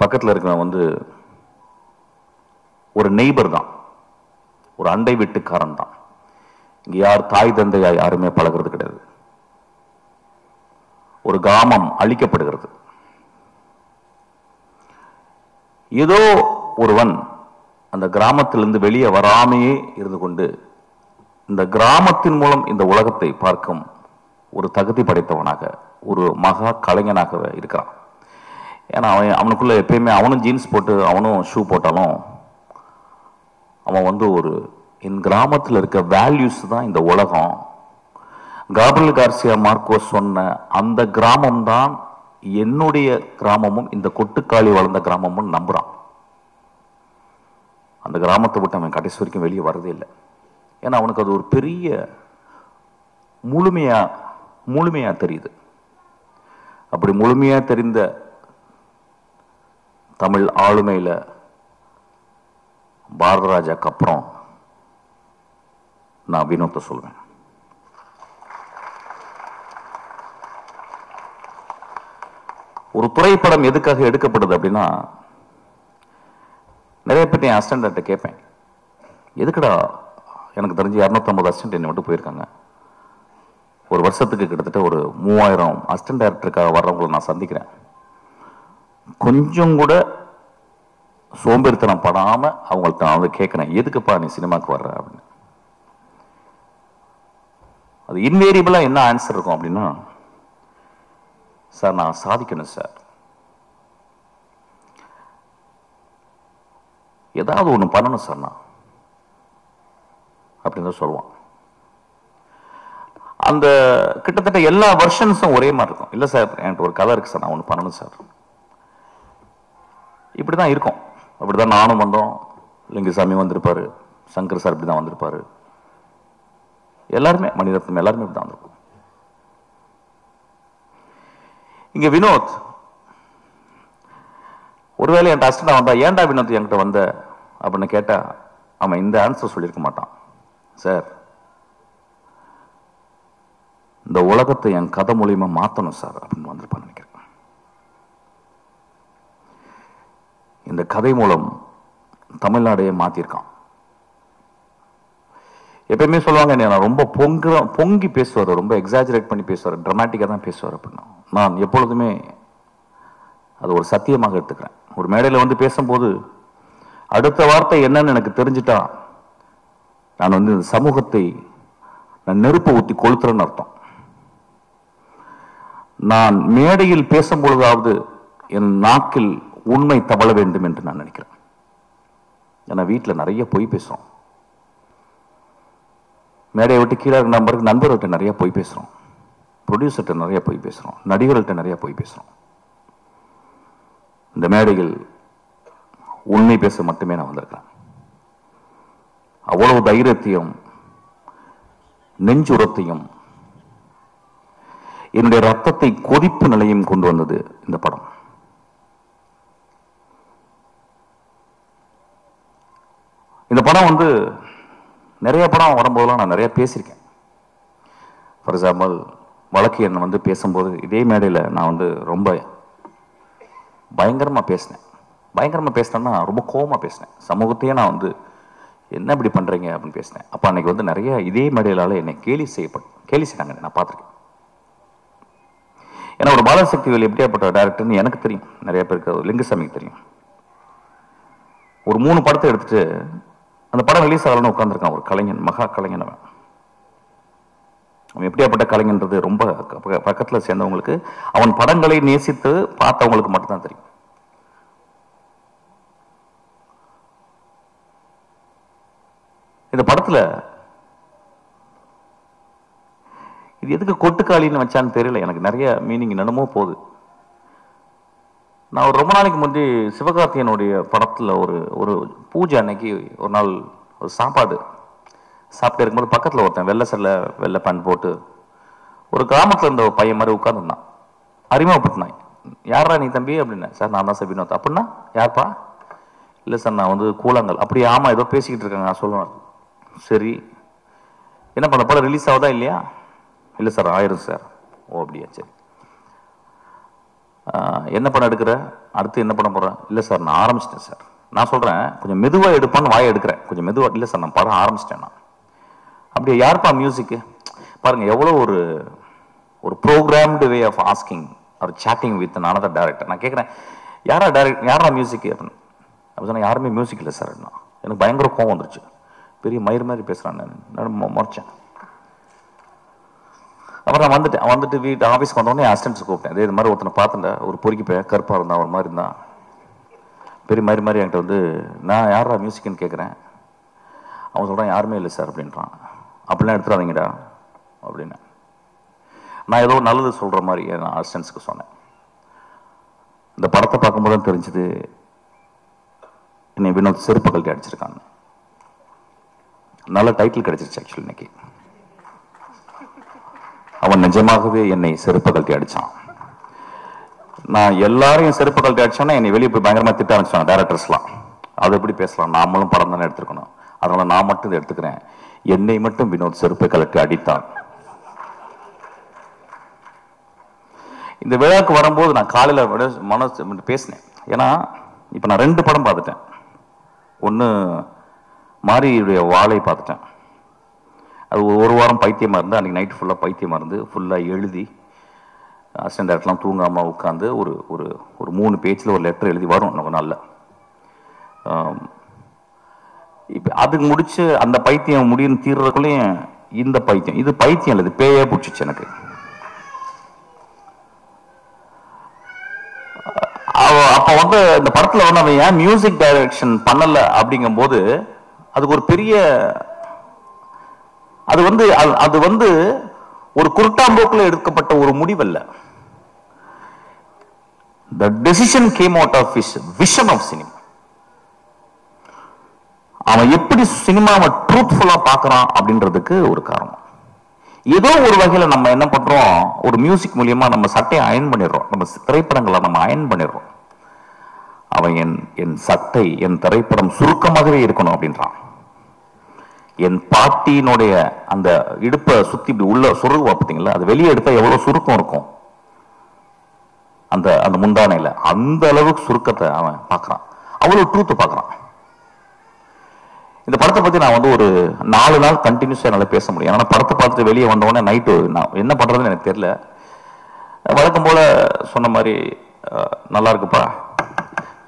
பக்கத்தில் இருக்கிற ஒரு நெய்பர் தான், ஒரு அண்டை வீட்டுக்காரன் தான். இங்க யார் தாய் தந்தையா யாருமே பழகிறது கிடையாது. ஒரு கிராமம் அழிக்கப்படுகிறது. ஏதோ ஒருவன் அந்த கிராமத்திலிருந்து வெளியே வராமையே இருந்து கொண்டு இந்த கிராமத்தின் மூலம் இந்த உலகத்தை பார்க்கும் ஒரு தகுதி படைத்தவனாக, ஒரு மகா கலைஞனாக இருக்கிறான். ஏன்னா அவனுக்குள்ள எப்பயுமே அவனும் ஜீன்ஸ் போட்டு அவனும் ஷூ போட்டாலும் அவன் ஒரு என் கிராமத்தில் இருக்க வேல்யூஸ் தான் இந்த உலகம். காப்ரியல் கார்சியா மார்கோஸ் சொன்ன அந்த கிராமம் தான் என்னுடைய கிராமமும் இந்த கொட்டுக்காளி வளர்ந்த கிராமமும் நம்புறான். அந்த கிராமத்தை விட்டு அவன் கடைசி வரைக்கும் வெளியே வரதே இல்லை. ஏன்னா அவனுக்கு அது ஒரு பெரிய முழுமையா தெரியுது. அப்படி முழுமையா தெரிந்த தமிழ் ஆளுமையில பாரதராஜாக்கு அப்புறம் நான் வினோத்தை சொல்வேன். ஒரு திரைப்படம் எதுக்காக எடுக்கப்படுது அப்படின்னா, நிறைய பேர் என் அசிஸ்டன்ட் கேட்பேன், எதுக்குடா, எனக்கு தெரிஞ்சு 250 அசிஸ்டன்ட் என்ன மட்டும் போயிருக்காங்க. ஒரு வருஷத்துக்கு கிட்டத்தட்ட ஒரு 3000 அசிஸ்டன்ட் டைரக்டருக்காக வர்றவங்களை நான் சந்திக்கிறேன். கொஞ்சம் கூட சோம்பேறித்தனம் படாம அவங்கள்ட்ட கேட்கிறேன், எதுக்குப்பா நீ சினிமாக்கு வர்ற அப்படின்னு. அது இன்வேரியபிளா என்ன ஆன்சர் இருக்கும் அப்படின்னா, சார் நான் சாதிக்கணும் சார், ஏதாவது ஒண்ணு பண்ணணும் சார் நான் அப்படின்னு தான் சொல்லுவான். அந்த கிட்டத்தட்ட எல்லா வெர்ஷன்ஸும் ஒரே மாதிரி இருக்கும். இல்ல சார் என்கிட்ட ஒரு கதை இருக்கு சார், நான் ஒண்ணு பண்ணணும் சார். இப்படிதான் இருக்கும். அப்படிதான் நானும் வந்தோம், லிங்குசாமி வந்திருப்பாரு, சங்கர் சார் இப்படிதான் வந்திருப்பாரு, எல்லாருமே மணிரத்னம் எல்லாருமே இப்படி தான் வந்திருக்கும். இங்க வினோத் ஒருவேளை என் அசிஸ்டன்ட் வந்தா ஏன்டா வினோத் என்கிட்ட வந்த அப்படின்னு கேட்டா அவன் இந்த ஆன்சர் சொல்லியிருக்க மாட்டான். சார், இந்த உலகத்தை என் கதை மூலியமா மாத்தணும் சார் அப்படின்னு வந்திருப்பான்னு நினைக்கிறேன். இந்த கதை மூலம் தமிழ்நாடையே மாத்திருக்கான். எப்பயுமே சொல்லுவாங்க நான் ரொம்ப பொங்கி பேசுவார், ரொம்ப எக்ஸாஜரேட் பண்ணி பேசுவார், டிராமாட்டிக்கா தான் பேசுவார் அப்படின்னா நான் எப்பொழுதுமே அது ஒரு சத்தியமாக எடுத்துக்கிறேன். ஒரு மேடையில் வந்து பேசும்போது அடுத்த வார்த்தை என்னன்னு எனக்கு தெரிஞ்சுட்டா நான் வந்து இந்த சமூகத்தை நான் நெருப்பு ஊற்றி கொளுத்துறேன்னு அர்த்தம். நான் மேடையில் பேசும்பொழுதாவது என் நாக்கில் உண்மை தவழ வேண்டும் என்று நான் நினைக்கிறேன். ஏன்னா வீட்டில் நிறைய பொய் பேசுறோம், மேடையை விட்டு கீழே நம்பருக்கு நண்பர்கள்ட்ட நிறைய பொய் பேசுறோம், ப்ரொடியூசர்கிட்ட நிறைய பொய் பேசுறோம், நடிகர்கள்ட்ட நிறைய பொய் பேசுறோம். இந்த மேடையில் உண்மை பேச மட்டுமே நான் வந்திருக்கிறேன். அவ்வளவு தைரியத்தையும் நெஞ்சுரத்தையும் என்னுடைய ரத்தத்தை கொதிப்பு நிலையும் கொண்டு வந்தது இந்த படம். இந்த படம் வந்து நிறைய படம் வரும்போதெல்லாம் நான் நிறைய பேசியிருக்கேன். ஃபார் எக்ஸாம்பிள் வழக்கு எண்ணை வந்து பேசும்போது இதே மேடையில் நான் வந்து ரொம்ப பயங்கரமாக பேசினேன். பயங்கரமாக பேசினேன்னா ரொம்ப கோவமாக பேசினேன். சமூகத்தையே நான் வந்து என்ன இப்படி பண்ணுறீங்க அப்படின்னு பேசினேன். அப்போ அன்னைக்கு வந்து நிறைய இதே மேடையிலால் என்னை கேலி செய்தாங்க. நான் பார்த்துருக்கேன். ஏன்னா ஒரு பாலசக்தி வேல் எப்படியாப்பட்ட டைரக்டர்னு எனக்கு தெரியும், நிறைய பேருக்கு லிங்குசாமிக்கு தெரியும். ஒரு 3 படத்தை எடுத்துட்டு அந்த படம் ரிலீஸ் ஆகலன்னு உட்காந்துருக்கான் ஒரு கலைஞன், மகா கலைஞன். அவன் எப்படியாப்பட்ட கலைஞன்றது ரொம்ப பக்கத்தில் சேர்ந்தவங்களுக்கு, அவன் படங்களை நேசித்து பார்த்தவங்களுக்கு மட்டும்தான் தெரியும். இந்த படத்துல இது எதுக்கு கொட்டுக்காளின்னு வச்சான்னு தெரியல, எனக்கு நிறைய மீனிங் என்னமோ போகுது. நான் ரொம்ப நாளைக்கு முந்தி சிவகார்த்தியனுடைய படத்துல ஒரு பூஜை அன்னைக்கு ஒரு நாள் ஒரு சாப்பாடு சாப்பிட்டு இருக்கும்போது பக்கத்தில் ஒருத்தன் வெள்ளை சல்ல வெள்ளை பேண்ட் போட்டு ஒரு கிராமத்தில் இருந்த ஒரு பையன் மாதிரி உட்காந்துருந்தான். அறிமுகப்படுத்தினான். யாரா நீ தம்பி அப்படின்னா, சார் நான் தான் சார் வினோத். அப்படின்னா யார்ப்பா? இல்லை சார் நான் வந்து கூழாங்கல். அப்படி ஆமாம் ஏதோ பேசிக்கிட்டு இருக்காங்க. நான் சொல்லுவேன் சரி என்ன பண்ண படம் ரிலீஸ் ஆகுதா இல்லையா? இல்லை சார் ஆயிரும் சார். ஓ அப்படியா சரி. என்ன படம் எடுக்கிற? அடுத்து என்ன பண்ண போகிறேன்? இல்லை சார் நான் ஆரம்பிச்சிட்டேன் சார். நான் சொல்கிறேன் கொஞ்சம் மெதுவாக எடுப்பான்னு வாயை எடுக்கிறேன். கொஞ்சம் மெதுவாக. இல்லை சார் நான் படம் ஆரம்பிச்சிட்டேன். நான் அப்படியே யார்ப்பா மியூசிக்கு? பாருங்க எவ்வளோ ஒரு ப்ரோக்ராம்டு வே ஆஃப் ஆஸ்கிங் ஒரு சேட்டிங் வித் அனதர் டைரக்டர். நான் கேட்குறேன் யாரா மியூசிக்கு அப்படின்னு. அப்படி சொன்னால் யாருமே மியூசிக் இல்லை சார். எனக்கு பயங்கர கோவம் வந்துருச்சு. பெரிய மயிர் மாதிரி பேசுகிறான். நான் முறைச்சேன். அப்புறம் நான் வந்துட்டு வீட்டு ஆஃபீஸ்க்கு வந்தோடனே அசிஸ்டன்ட்ஸ் கூப்பிட்டேன். இது மாதிரி ஒருத்தனை பார்த்துட்டேன், ஒரு பொறுக்கி பையன் கருப்பாக இருந்தான், ஒரு மாதிரி இருந்தான், பெரிய மாதிரி என்கிட்ட வந்து நான் யாரா மியூசிக்னு கேட்குறேன். அவன் சொல்கிறான் யாருமே இல்லை சார் அப்படின்றான். அப்படிலாம் எடுத்துடாதீங்கடா அப்படின்னு நான் ஏதோ நல்லது சொல்கிற மாதிரி நான் அசிஸ்டன்ஸுக்கு சொன்னேன். இந்த படத்தை பார்க்கும்போது தான் தெரிஞ்சுது என்னை வினோத் செருப்பு கழட்டி அடிச்சிருக்காங்க. நல்ல டைட்டில் கிடைச்சிருச்சு ஆக்சுவலி இன்னைக்கு. அவன் நிஜமாகவே என்னை செருப்பு கழட்டி அடிச்சான். நான் எல்லாரையும் செருப்பு கழட்டி அடிச்சோன்னா என்னை வெளியே போய் பயங்கரமாக திட்ட ஆரம்பிச்சாங்க டைரக்டர்ஸ்லாம். அது எப்படி பேசலாம், நாமளும் படம் தானே எடுத்துருக்கணும், அதனால நான் மட்டும் இதை எடுத்துக்கிறேன். என்னை மட்டும் வினோத் செருப்பை கழட்டி அடித்தான். இந்த விழாவுக்கு வரும்போது நான் காலையில் மனசு பேசினேன். ஏன்னா இப்போ நான் 2 படம் பார்த்துட்டேன். ஒன்று மாரியுடைய வாளை பார்த்துட்டேன். அது ஒரு வாரம் பைத்தியமாக இருந்து அன்றைக்கி நைட்டு ஃபுல்லாக பைத்தியமாக இருந்து ஃபுல்லாக எழுதி அசிஸ்டன்ட் டைரக்டர்லாம் தூங்காமல் உட்காந்து ஒரு 3 பேஜில் ஒரு லெட்டர் எழுதி வரும் நம்ம நாளில். இப்போ அதுக்கு முடிச்சு அந்த பைத்தியம் முடியும் தீர்றதுக்குள்ளேயும் இந்த பைத்தியம், இது பைத்தியம் இல்லை, இது பேயே பிடிச்சிச்சு எனக்கு. அப்போ வந்து இந்த படத்தில் வந்து அவன் ஏன் மியூசிக் டைரக்ஷன் பண்ணலை அப்படிங்கும்போது அதுக்கு ஒரு பெரிய அது வந்து ஒரு குருட்டாம்போக்கில் எடுக்கப்பட்ட ஒரு முடிவல்ல. The decision came out of his vision of cinema. அவன் எப்படி சினிமாவை ட்ரூத்ஃபுல்லா பார்க்கறான் அப்படின்றதுக்கு ஒரு காரணம். ஏதோ ஒரு வகையில நம்ம என்ன பண்றோம், ஒரு மியூசிக் மூலியமா நம்ம சட்டையை அயன் பண்ணிடுறோம், நம்ம திரைப்படங்களை நம்ம அயன் பண்ணிடுறோம். அவன் என் சட்டை என் திரைப்படம் சுருக்கமாகவே இருக்கணும் அப்படின்றான். என் பாட்டியினுடைய அந்த இடுப்பை சுத்தி இப்படி உள்ள சுருவா பார்த்தீங்களா, அது வெளியே எடுத்தா எவ்வளவு சுருக்கம் இருக்கும் அந்த அந்த முந்தானையில, அந்த அளவுக்கு சுருக்கத்தை அவன் பார்க்கறான், அவ்வளவு ட்ரூத் பார்க்கறான். இந்த படத்தை பத்தி நான் வந்து ஒரு 4 நாள் கண்டினியூஸா என்னால பேச முடியும். ஏன்னா படத்தை பார்த்துட்டு வெளியே வந்தோடனே நைட்டு நான் என்ன பண்றதுன்னு எனக்கு தெரியல. வழக்கம் போல சொன்ன மாதிரி நல்லா இருக்குப்பா,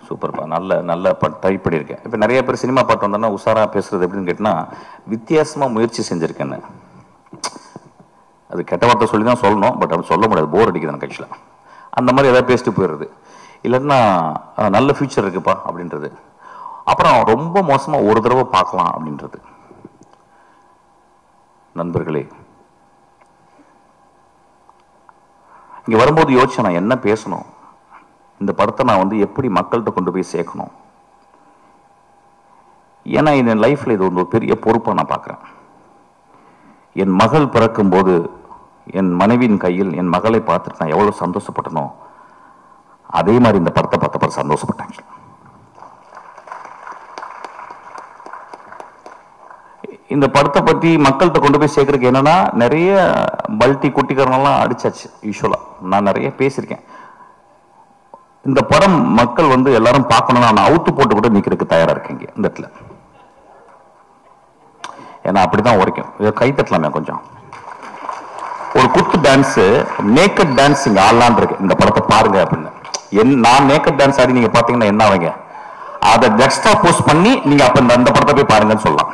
சூப்பர்ப்பா, நல்ல நல்ல ட்ரை பண்ணியிருக்கேன். இப்போ நிறைய பேர் சினிமா பாட்டு வந்தோன்னா உஷாரா பேசுறது எப்படின்னு கேட்டினா, வித்தியாசமா முயற்சி செஞ்சிருக்கேன்னு. அது கெட்ட வார்த்தை சொல்லி தான் சொல்லணும், பட் அப்படி சொல்ல முடியாது, போர் அடிக்குது எனக்கு ஆக்சுவலாக. அந்த மாதிரி ஏதாவது பேசிட்டு போயிடுறது, இல்லைன்னா நல்ல ஃபியூச்சர் இருக்குப்பா அப்படின்றது, அப்புறம் ரொம்ப மோசமா ஒரு தடவை பார்க்கலாம் அப்படின்றது. நண்பர்களே, இங்க வரும்போது யோசிச்சேன் நான் என்ன பேசணும், இந்த படத்தை நான் வந்து எப்படி மக்கள்கிட்ட கொண்டு போய் சேர்க்கணும். ஏன்னா என் லைஃப்ல இது ஒரு பெரிய பொறுப்பை நான் பார்க்குறேன். என் மகள் பிறக்கும் போது என் மனைவியின் கையில் என் மகளை பார்த்துட்டு நான் எவ்வளவு சந்தோஷப்பட்டனோ, அதே மாதிரி இந்த படத்தை பார்த்த சந்தோஷப்பட்டேன். இந்த படத்தை பத்தி மக்கள்கிட்ட கொண்டு போய் சேர்க்கறதுக்கு என்னன்னா, நிறைய பல்ட்டி குட்டிக்காரனெல்லாம் அடிச்சாச்சு. யூஸ்வலா நான் நிறைய பேசியிருக்கேன். இந்த படம் மக்கள் வந்து எல்லாரும் பார்க்கணும், நான் அவுத்து போட்டு கூட நிக்கிறதுக்கு தயாரா இருக்கேங்க இந்த இடத்துல. ஏன்னா அப்படிதான் உரைக்கும். கை தட்டலாமே கொஞ்சம், ஒரு குத்து டான்ஸ், நேக்கட் டான்ஸ் இங்க ஆடலான் இருக்கு, இந்த படத்தை பாருங்க அப்படின்னு. நான் நேக்கட் டான்ஸ் ஆடி நீங்க பாத்தீங்கன்னா என்ன ஆவீங்க, அதை எக்ஸ்ட்ரா போஸ்ட் பண்ணி நீங்க அப்ப இந்த படத்தை போய் பாருங்கன்னு சொல்லலாம்.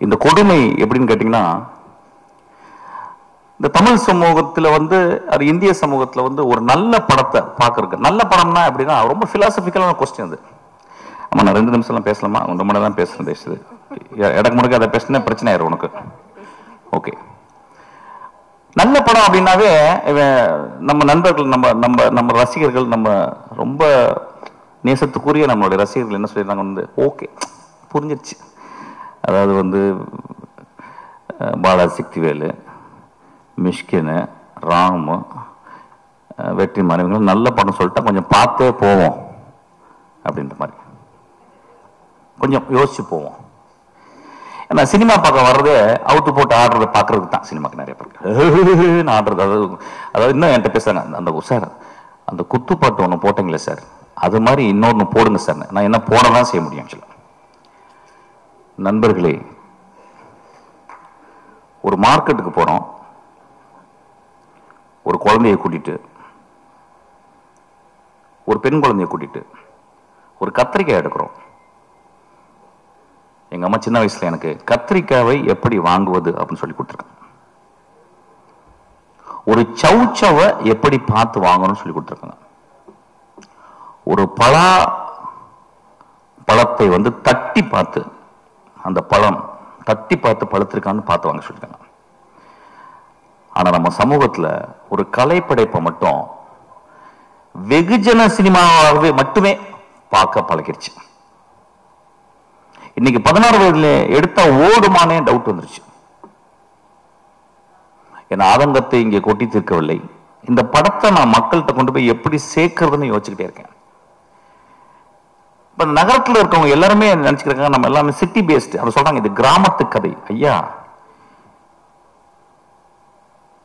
இந்த கொடுமை எப்படின்னு கேட்டீங்கன்னா, இந்த தமிழ் சமூகத்துல வந்து அது இந்திய சமூகத்துல வந்து ஒரு நல்ல படத்தை பார்க்கறதுக்கு, நல்ல படம்னா எப்படின்னா ரொம்ப பிலாசபிக்கலான கொஸ்டின் அது. ஆமா, நான் 2 நிமிஷம் பேசலாமா, 1 மணி நேரம் பேசுறேன், பேசுது இடக்கு முடக்க அதை பேசினா பிரச்சனை ஆயிரும் உனக்கு. ஓகே, நல்ல படம் அப்படின்னாவே நம்ம நண்பர்கள், நம்ம நம்ம நம்ம ரசிகர்கள், நம்ம ரொம்ப நேசத்துக்குரிய நம்மளுடைய ரசிகர்கள் என்ன சொல்லிடுறாங்க வந்து, ஓகே புரிஞ்சிருச்சு, அதாவது வந்து பாலாசக்திவேலு, மிஷ்கின், ராமு, வெற்றி மனைவிகள் நல்ல படம் சொல்லிட்டா கொஞ்சம் பார்த்தே போவோம் அப்படின்ற மாதிரி கொஞ்சம் யோசிச்சு போவோம். ஏன்னா சினிமா பார்க்க வர்றதே அவுத்து போட்டு ஆடுறதை பார்க்கறதுக்கு தான் சினிமாக்கு நிறைய பேருக்கு ஆடுறது. அதாவது இன்னும் என்கிட்ட பேசுறாங்க, அந்த சார் அந்த குத்துப்பாட்டு ஒன்று போட்டீங்களே சார், அது மாதிரி இன்னொன்று போடுங்க சார். நான் என்ன போடலாம் செய்ய முடியும் ஆக்சுவலா. நண்பர்களே, ஒரு மார்க்கெட்டுக்கு போறோம், ஒரு குழந்தையை கூட்டிட்டு, ஒரு பெண் குழந்தையை கூட்டிட்டு ஒரு கத்திரிக்காய் எடுக்கிறோம். எங்க அம்மா சின்ன வயசுல எனக்கு கத்திரிக்காவை எப்படி வாங்குவது அப்படின்னு சொல்லி கொடுத்துருக்காங்க. ஒரு சவுச்சவை எப்படி பார்த்து வாங்கணும்னு சொல்லி கொடுத்துருக்காங்க. ஒரு பழத்தை வந்து தட்டி பார்த்து, அந்த பழம் தட்டி பார்த்து பழுத்திருக்கான்னு பார்த்து வாங்க சொல்லிருக்காங்க. ஆனா நம்ம சமூகத்துல ஒரு கலைப்படைப்பை மட்டும் வெகுஜன சினிமாவாகவே மட்டுமே பார்க்க பழகிருச்சு. இன்னைக்கு 16 வயதுல எடுத்தா ஓடுமானே டவுட் வந்துருச்சு. என் ஆதங்கத்தை இங்கே கொட்டி தீர்க்கவில்லை. இந்த படத்தை நான் மக்கள்கிட்ட கொண்டு போய் எப்படி சேர்க்கறதுன்னு யோசிச்சுக்கிட்டே இருக்கேன். இப்ப நகரத்துல இருக்கவங்க எல்லாருமே நினைச்சுக்கிறாங்க நம்ம எல்லாமே சிட்டி பேஸ்ட். அதை சொல்றாங்க இது கிராமத்து கதை. ஐயா,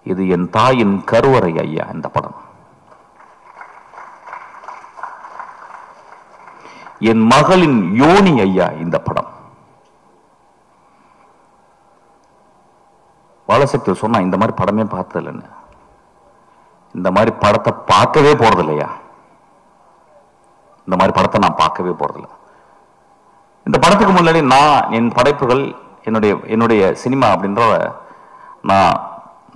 இது என் தாயின் கருவறை ஐயா. இந்த படம் என் மகளின் யோனி ஐயா. இந்த படம் பாலசக்தி சொன்னா இந்த மாதிரி படமே பார்த்தது இல்லைன்னு. இந்த மாதிரி படத்தை பார்க்கவே போறது இல்லையா. இந்த மாதிரி படத்தை நான் பார்க்கவே போறதில்லை. இந்த படத்துக்கு முன்னாடி நான் என் படைப்புகள், என்னுடைய சினிமா அப்படின்ற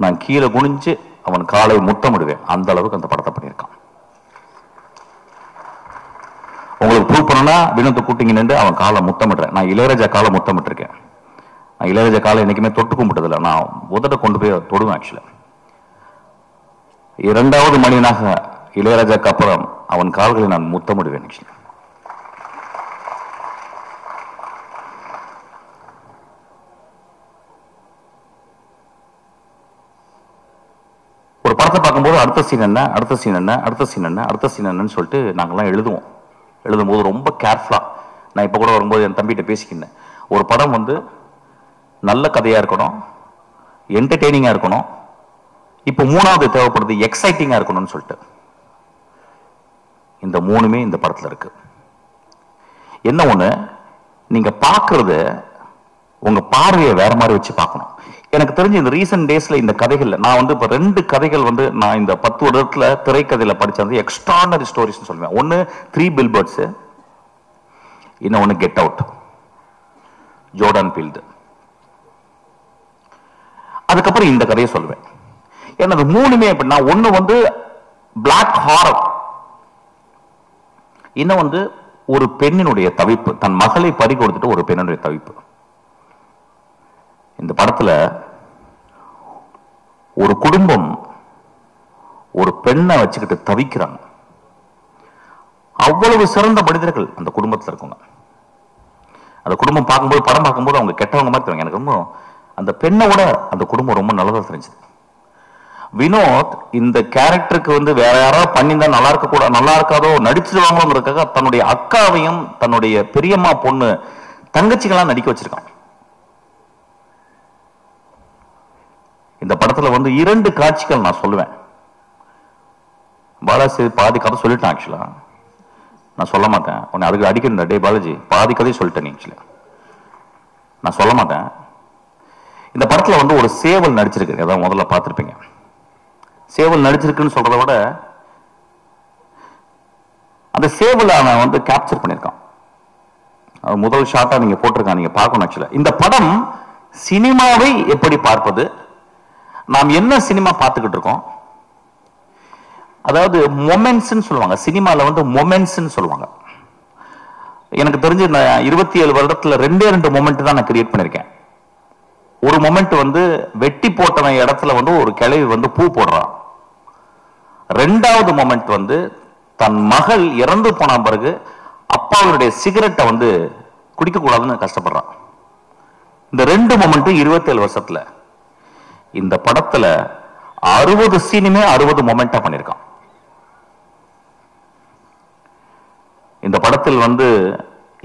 நான் கீழே குனிஞ்சு அவன் காலை முத்தமிடுவேன். அந்த அளவுக்கு அந்த படத்தை பண்ணியிருக்கான். உங்களுக்கு ப்ரூவ் பண்ணா வினோத்தை கூட்டிங்க நின்று அவன் காலை முத்தமிடுறேன். நான் இளையராஜா காலை முத்தமிட்டிருக்கேன். நான் இளையராஜா காலை என்னைக்குமே தொட்டு கும்பிட்டதில்லை. நான் உதட்ட கொண்டு போய் தொடுவேன். ஆக்சுவலா 2வது மனிதனாக இளையராஜாக்கு அப்புறம் அவன் கால்களை நான் முத்தமிடுவேன். படத்தை பார்க்கும்போது அடுத்த சீன் என்ன, அடுத்த சீன் என்ன, அடுத்த சீன் என்ன, அடுத்த சீன் என்னன்னு சொல்லிட்டு நாங்கள்லாம் எழுதுவோம். எழுதும்போது ரொம்ப கேர்ஃபுல்லாக, நான் இப்போ கூட வரும்போது என் தம்பிகிட்ட பேசிக்கிட்டேன், ஒரு படம் வந்து நல்ல கதையாக இருக்கணும், என்டர்டெய்னிங்காக இருக்கணும், இப்போ மூணாவது தேவைப்படுது எக்ஸைட்டிங்காக இருக்கணும்னு சொல்லிட்டு. இந்த மூணுமே இந்த படத்தில் இருக்கு. என்ன ஒன்று, நீங்கள் பார்க்கறது உங்கள் பார்வையை வேற மாதிரி வச்சு பார்க்கணும். எனக்கு தெரிஞ்சு இந்த ரீசன்ட் டேஸ்ல இந்த கதைகள்ல நான் வந்து இப்போ 2 கதைகள் வந்து நான் இந்த 10 வருடத்துல திரைக்கதையில படிச்சது எக்ஸ்ட்ரானரி ஸ்டோரிஸ் சொல்லுவேன். ஒன்னு 3 பில்பர்ட்ஸ், இன்னொன்னு கெட் அவுட், ஜோர்டன் பீல்டு. அதுக்கப்புறம் இந்த கதையை சொல்லுவேன். ஏன்னா அது மூணுமே எப்படின்னா, ஒண்ணு வந்து பிளாக் ஹாரர், இன்னும் வந்து ஒரு பெண்ணினுடைய தவிப்பு, தன் மகளை பறி கொடுத்துட்டு ஒரு பெண்ணுடைய தவிப்பு. இந்த படத்துல ஒரு குடும்பம் ஒரு பெண்ணை வச்சுக்கிட்டு தவிக்கிறாங்க. அவ்வளவு சிறந்த மனிதர்கள் அந்த குடும்பத்தில் இருக்கவங்க. அந்த குடும்பம் பார்க்கும்போது, படம் பார்க்கும்போது அவங்க கெட்டவங்க மாதிரி தெரியும். எனக்கு ரொம்ப அந்த பெண்ணை விட அந்த குடும்பம் ரொம்ப நல்லதாக தெரிஞ்சது. வினோத் இந்த கேரக்டருக்கு வந்து வேற யாராவது பண்ணியிருந்தா நல்லா இருக்க கூட, நல்லா இருக்காதோ, நடிச்சிருவாங்களோங்கிறதுக்காக தன்னுடைய அக்காவையும் தன்னுடைய பெரியம்மா பொண்ணு தங்கச்சிகளாம் நடிக்க வச்சிருக்கான். இந்த படத்துல வந்து 2 காட்சிகள் நான் சொல்லுவேன். பாலாஜி பாதி கதை சொல்லிட்டேன். ஆக்சுவலா நான் சொல்ல மாட்டேன். உன்னை அதுக்கு அடிக்கணும். டே பாலாஜி, பாதி கதையை சொல்லிட்டேன். ஆக்சுவலா நான் சொல்ல மாட்டேன். இந்த படத்துல வந்து ஒரு சேவல் நடிச்சிருக்கு. அதான் முதல்ல பார்த்துருப்பீங்க. சேவல் நடிச்சிருக்குன்னு சொல்றதை விட அந்த சேவலை அவன் வந்து கேப்சர் பண்ணியிருக்கான். முதல் ஷாட்டா நீங்க போட்டிருக்கான், நீங்க பார்க்கணும். ஆக்சுவலா இந்த படம் சினிமாவை எப்படி பார்ப்பது, நாம் என்ன சினிமா பார்த்துக்கிட்டு இருக்கோம், அதாவது மொமெண்ட்ஸ் சொல்லுவாங்க. சினிமால வந்து மொமெண்ட்ஸ் சொல்லுவாங்க. எனக்கு தெரிஞ்சு நான் 27 வருடத்துல 2 மொமெண்ட் தான் நான் கிரியேட் பண்ணிருக்கேன். ஒரு மொமெண்ட் வந்து வெட்டி போட்டவன் இடத்துல வந்து ஒரு கிழவி வந்து பூ போடுறான். 2வது மொமெண்ட் வந்து தன் மகள் இறந்து போன பிறகு அப்பாவுடைய சிகரெட்டை வந்து குடிக்க கூடாதுன்னு கஷ்டப்படுறான். இந்த 2 மொமெண்ட் 27 வருஷத்துல இந்த படத்துல 60 சீனுமே 60 மொமெண்டா பண்ணிருக்கான். இந்த படத்தில் வந்து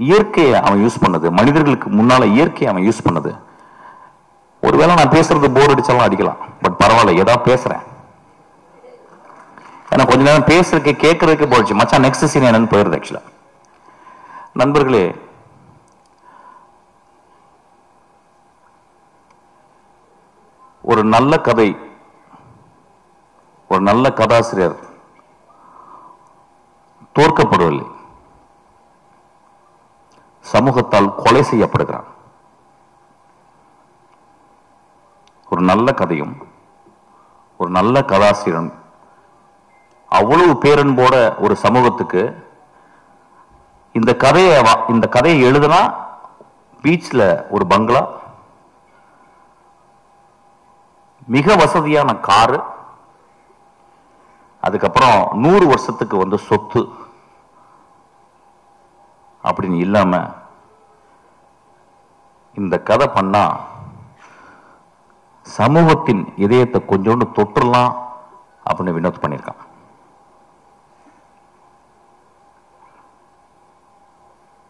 இயற்கையை அவன் யூஸ் பண்ணது, மனிதர்களுக்கு முன்னால இயற்கையை அவன் யூஸ் பண்ணது. ஒருவேளை நான் பேசுறது போர் அடிச்சாலும் அடிக்கலாம், பட் பரவாயில்ல, ஏதாவது பேசுறேன். ஏன்னா கொஞ்ச நேரம் பேசுறதுக்கு கேட்கறதுக்கு போயிடுச்சு. மச்சான் நெக்ஸ்ட் சீன் என்னன்னு போயிருது. ஆக்சுவலா நண்பர்களே, ஒரு நல்ல கதை, ஒரு நல்ல கதாசிரியர் தோற்கப்படுவதில்லை, சமூகத்தால் கொலை செய்யப்படுகிறான். ஒரு நல்ல கதையும் ஒரு நல்ல கதாசிரியரும் அவ்வளவு பேரன்போட ஒரு சமூகத்துக்கு இந்த கதையை எழுதுனா பீச்ல ஒரு பங்களா, மிக வசதியான காரு, அதுக்கப்புறம் 100 வருஷத்துக்கு வந்து சொத்து அப்படின்னு இல்லாம இந்த கதை பண்ணா சமூகத்தின் இதயத்தை கொஞ்சோண்டு தொற்றுலாம் அப்படின்னு வினோத் பண்ணியிருக்கான்.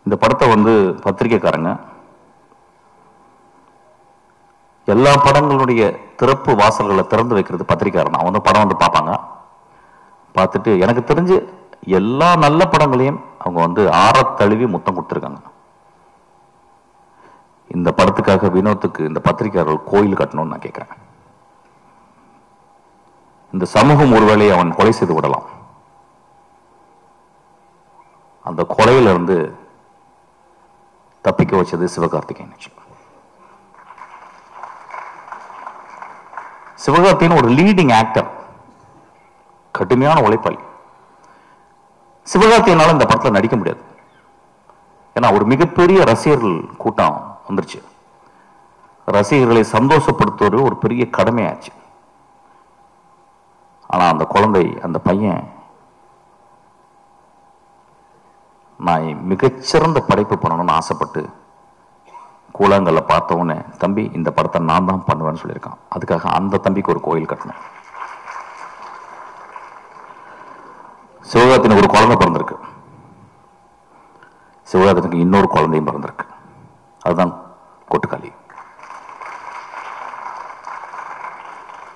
இந்த படத்தை வந்து பத்திரிகைக்காரங்க எல்லா படங்களுடைய திறப்பு வாசல்களை திறந்து வைக்கிறது பத்திரிகையாளர். அவங்க வந்து படம் வந்து பார்ப்பாங்க. பார்த்துட்டு எனக்கு தெரிஞ்சு எல்லா நல்ல படங்களையும் அவங்க வந்து ஆறத்தழுவி முத்தம் கொடுத்துருக்காங்க. இந்த படத்துக்காக வினோத்துக்கு இந்த பத்திரிகையாளர்கள் கோயில் கட்டணும்னு நான் கேட்கிறேன். இந்த சமூகம் ஒருவேளை அவன் கொலை செய்து விடலாம். அந்த கொலையிலிருந்து தப்பிக்க வச்சது சிவகார்த்திகேயன். சிவகார்த்திகேயன் ஒரு லீடிங் ஆக்டர், கடுமையான உழைப்பாளி. சிவகார்த்திகேயனால இந்த படத்தில் நடிக்க முடியாது. ஏன்னா ஒரு மிகப்பெரிய ரசிகர்கள் கூட்டம் வந்துருச்சு. ரசிகர்களை சந்தோஷப்படுத்துவது ஒரு பெரிய கடமையாச்சு. ஆனா அந்த குழந்தை, அந்த பையன், நான் மிகச்சிறந்த படைப்பு பண்ணணும்னு ஆசைப்பட்டு கூழாங்கல்ல பார்த்தவொன்னே, தம்பி இந்த படத்தை நான் தான் பண்ணுவேன்னு சொல்லியிருக்கான். அதுக்காக அந்த தம்பிக்கு ஒரு கோயில் கட்டணும். சிவகார்த்தினுக்கு ஒரு குழந்தை பிறந்திருக்கு, சிவகார்த்தினுக்கு இன்னொரு குழந்தையும் பிறந்திருக்கு. அதுதான் கொட்டுக்காளி.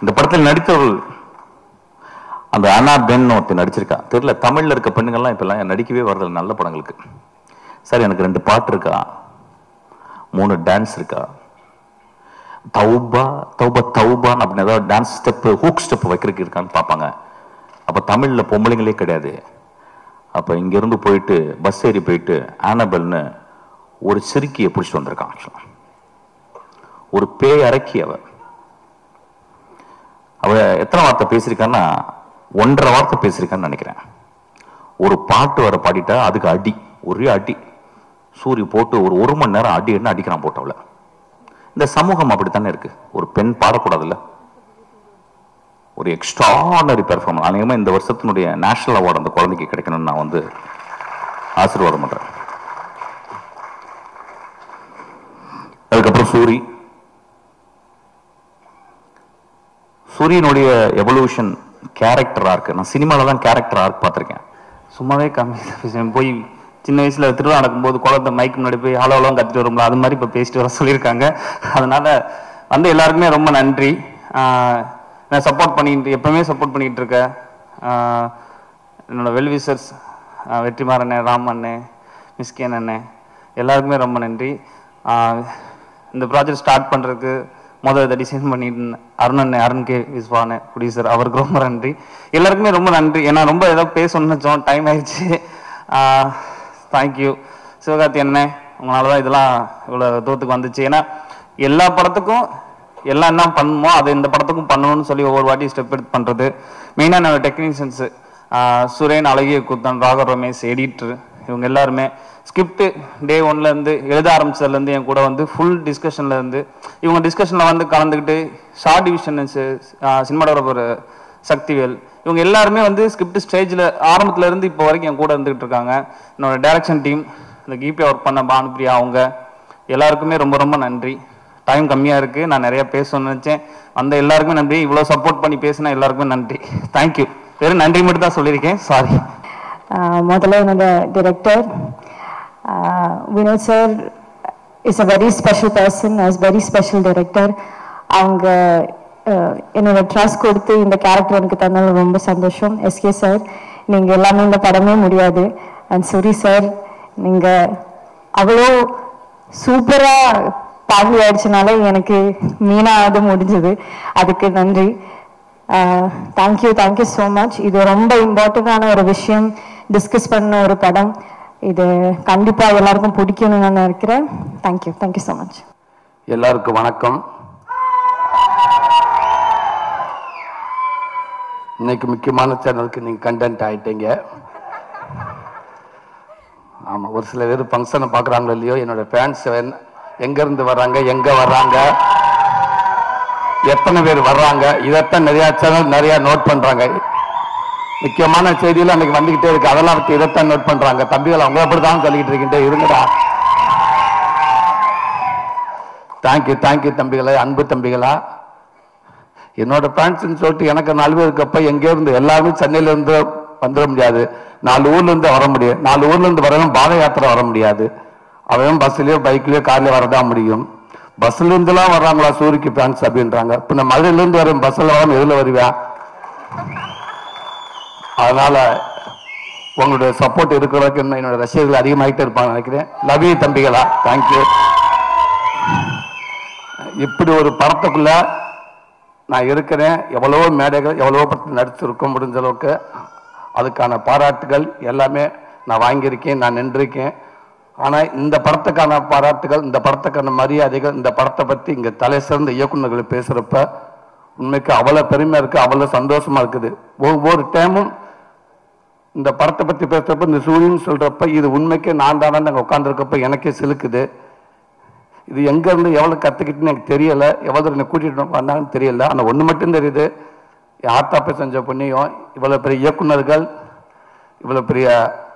இந்த படத்தில் நடித்தவர்கள் அந்த அனா பென் ஒருத்தர் நடிச்சிருக்கா தெரியல. தமிழ்ல இருக்க பெண்ணுங்கள்லாம் இப்பெல்லாம் நடிக்கவே வரதில்லை நல்ல படங்களுக்கு. சார் எனக்கு 2 பாட்டு இருக்கா, 3 டான்ஸ் இருக்கா, தௌபா தௌபா தௌபான்னு அப்படின்னு ஏதாவது டான்ஸ் ஸ்டெப்பு ஹூக் ஸ்டெப் வைக்கிறதுக்கு இருக்கான்னு பார்ப்பாங்க. அப்போ தமிழில் பொம்பளைங்களே கிடையாது. அப்போ இங்கேருந்து போயிட்டு பஸ் ஏறி போயிட்டு ஆனபெல்னு ஒரு சிறுக்கியை பிடிச்சிட்டு வந்திருக்கான். ஆக்சுவலாக ஒரு பேய் அரக்கி. அவ எத்தனை வார்த்தை பேசியிருக்கான்னா 1.5 வார்த்தை பேசியிருக்கான்னு நினைக்கிறேன். ஒரு பாட்டு வர பாடிட்டா அதுக்கு அடி, ஒரே அடி. சூரிய போட்டு ஒரு 1 மணி நேரம் அடி என்ன அடிக்கிறான் போட்டவள. இந்த சமூகம் அப்படித்தானே இருக்கு. ஒரு பெண் பாடக்கூடாதுல்ல. ஒரு எக்ஸ்ட்ரானரி பெர்ஃபார்மன்ஸ். அநேகமாக இந்த வருஷத்தினுடைய நேஷனல் அவார்டு அந்த குழந்தைக்கு கிடைக்கணும்னு நான் வந்து ஆசீர்வாதம் பண்றேன். அதுக்கப்புறம் சூரியனுடைய எவல்யூஷன் கேரக்டர் ஆர்க். நான் சினிமாவில் தான் கேரக்டர் ஆர்க் பார்த்துருக்கேன். சும்மாவே கம்மி போய் சின்ன வயசுல திருவிழா நடக்கும்போது குழந்தை மைக்கு முன்னாடி போய் ஹலோ ஹலோன்னு கத்திட்டு வரும்ல, அது மாதிரி இப்போ பேசிட்டு வர சொல்லியிருக்காங்க. அதனால வந்து எல்லாருக்குமே ரொம்ப நன்றி. நான் சப்போர்ட் பண்ணிட்டு எப்பவுமே சப்போர்ட் பண்ணிட்டு இருக்கேன். என்னோட வெல்விசர்ஸ் வெற்றிமாறன் அண்ணே, ராம் அண்ணே, மிஸ்கேன் அண்ணே, எல்லாருக்குமே ரொம்ப நன்றி. இந்த ப்ராஜெக்ட் ஸ்டார்ட் பண்ணுறதுக்கு இதை டிசைன் பண்ணிட்டு அருண் கே விஸ்வானே ப்ரொடியூசர், அவருக்கு ரொம்ப நன்றி. எல்லாருக்குமே ரொம்ப நன்றி. ஏன்னா ரொம்ப ஏதாவது பேசணும்னு நினச்சோம், டைம் ஆயிடுச்சு. தேங்க்யூ சிவகார்த்தி அண்ணே, உங்களால தான் இதெல்லாம் இவ்வளோ தூரத்துக்கு வந்துச்சு. ஏன்னா எல்லா படத்துக்கும் எல்லாம் என்ன பண்ணுமோ அது இந்த படத்துக்கும் பண்ணணும்னு சொல்லி ஒவ்வொரு வாட்டி ஸ்டெப் எடுத்து பண்ணுறது. மெயினாக என்னோட டெக்னீஷியன்ஸு சுரேன், அழகிய கூத்தன், ராகவ் ரமேஷ், எடிட்டர், இவங்க எல்லாருமே ஸ்கிரிப்ட் டே 1லேருந்து எழுத ஆரம்பிச்சதுலேருந்து என் கூட வந்து ஃபுல் டிஸ்கஷன்லேருந்து இவங்க டிஸ்கஷனில் வந்து கலந்துக்கிட்டு ஷார்ட் டிவிஷன் சினிமாடோகிராஃபர் சக்திவேல், இவங்க எல்லாருமே வந்து ஸ்கிரிப்ட் ஸ்டேஜில் ஆரம்பத்துலேருந்து இப்போ வரைக்கும் என் கூட இருந்துகிட்டு இருக்காங்க. என்னோட டைரக்ஷன் டீம், இந்த கிபி ஒர்க் பண்ண பானுபிரியா, அவங்க எல்லாருக்குமே ரொம்ப ரொம்ப நன்றி. டைம் கம்மியாக இருக்குது, நான் நிறையா பேசணும்னு நினச்சேன். அந்த எல்லாருக்குமே நன்றி. இவ்வளோ சப்போர்ட் பண்ணி பேசினா எல்லாருக்குமே நன்றி. தேங்க்யூ. வெறும் நன்றி மட்டும் தான் சொல்லியிருக்கேன், சாரி. முதல்ல என்னோட director Vinoth sir is a very special person, is very special director. அவங்க என்னோட ட்ரஸ்ட் கொடுத்து இந்த கேரக்டர் எனக்கு தந்தாலும் ரொம்ப சந்தோஷம். எஸ்கே சார், நீங்கள் எல்லாமே இந்த படமே முடியாது. அண்ட் சூரி சார், நீங்கள் அவ்வளோ சூப்பராக பாடி ஆயிடுச்சுனால எனக்கு மீனாவது முடிஞ்சது, அதுக்கு நன்றி. Thank you so much. இது ரொம்ப இம்பார்ட்டண்டான ஒரு விஷயம், டிஸ்கஸ் பண்ண ஒரு படம். இது கண்டிப்பாக எல்லாருக்கும் பிடிக்கும்னு நான் நினைக்கிறேன். Thank you so much. எல்லாருக்கும் வணக்கம். இன்னைக்கு முக்கியமான சேனலுக்கு நீங்கள் கண்டென்ட் ஆகிட்டீங்க. ஆமாம், ஒரு சில பேர் ஃபங்க்ஷனை பார்க்குறாங்களோ இல்லையோ, என்னோட ஃபேன்ஸ் எங்கேருந்து வர்றாங்க, எங்கே வர்றாங்க, எத்தனை பேர் வர்றாங்க, இதைத்தான் நிறையா சேனல் நிறையா நோட் பண்ணுறாங்க. முக்கியமான செய்தியில் அன்னைக்கு வந்துக்கிட்டே இருக்கு, அதெல்லாம் வச்சு இதைத்தான் நோட் பண்ணுறாங்க. தம்பிகள் அவங்க அப்படிதான் சொல்லிக்கிட்டு இருக்கிட்டே இருங்கடா. தேங்க்யூ தம்பிகளா, அன்பு தம்பிகளா. என்னோட ஃபேன்ஸ்ன்னு சொல்லிட்டு எனக்கு 4 பேர் இருக்கப்ப எங்கேருந்து எல்லாருமே சென்னையிலேருந்து வந்துட முடியாது, 4 ஊர்லேருந்து வர முடியும். 4 ஊர்லேருந்து வரவும் பாத யாத்திரை வர முடியாது. அவன் பஸ்லேயோ பைக்லேயோ கார்லேயோ வரதான் முடியும். பஸ்லேருந்துலாம் வர்றாங்களா சூரிக்கு ஃபேன்ஸ் அப்படின்றாங்க. இப்போ நான் மதுரையிலேருந்து வரும் பஸ்ஸில் வரும், எதில் வருவேன்? அதனால உங்களுடைய சப்போர்ட் இருக்கிறதுக்கு என்னோட ரசிகர்கள் அதிகமாகிட்டே இருப்பாங்க நினைக்கிறேன். லவ் யூ தம்பிகளா, தேங்க்யூ. இப்படி ஒரு படத்துக்குள்ள நான் இருக்கிறேன். எவ்வளவோ மேடைகள், எவ்வளவோ படத்தில் நடிச்சிருக்க முடிஞ்ச அளவுக்கு அதுக்கான பாராட்டுகள் எல்லாமே நான் வாங்கியிருக்கேன், நான் நின்றிருக்கேன். ஆனால் இந்த படத்துக்கான பாராட்டுகள், இந்த படத்துக்கான மரியாதைகள், இந்த படத்தை பற்றி இங்கே தலை சிறந்த இயக்குநர்கள் பேசுகிறப்ப உண்மைக்கு அவ்வளோ பெருமையாக இருக்குது, அவ்வளோ சந்தோஷமாக இருக்குது. ஒவ்வொரு டைமும் இந்த படத்தை பற்றி பேசுகிறப்ப, இந்த சூரியன் சொல்கிறப்ப இது உண்மைக்கு நான் தானே நாங்கள் உட்காந்துருக்கப்ப எனக்கே சிலுக்குது. இது எங்கேருந்து எவ்வளோ கற்றுக்கிட்டுன்னு எனக்கு தெரியலை, எவ்வளோ என்னை கூட்டிகிட்டு வந்தாங்கன்னு தெரியல. ஆனால் ஒன்று மட்டும் தெரியுது, ஆத்தாப்பை செஞ்ச புண்ணியம், இவ்வளோ பெரிய இயக்குநர்கள், இவ்வளோ பெரிய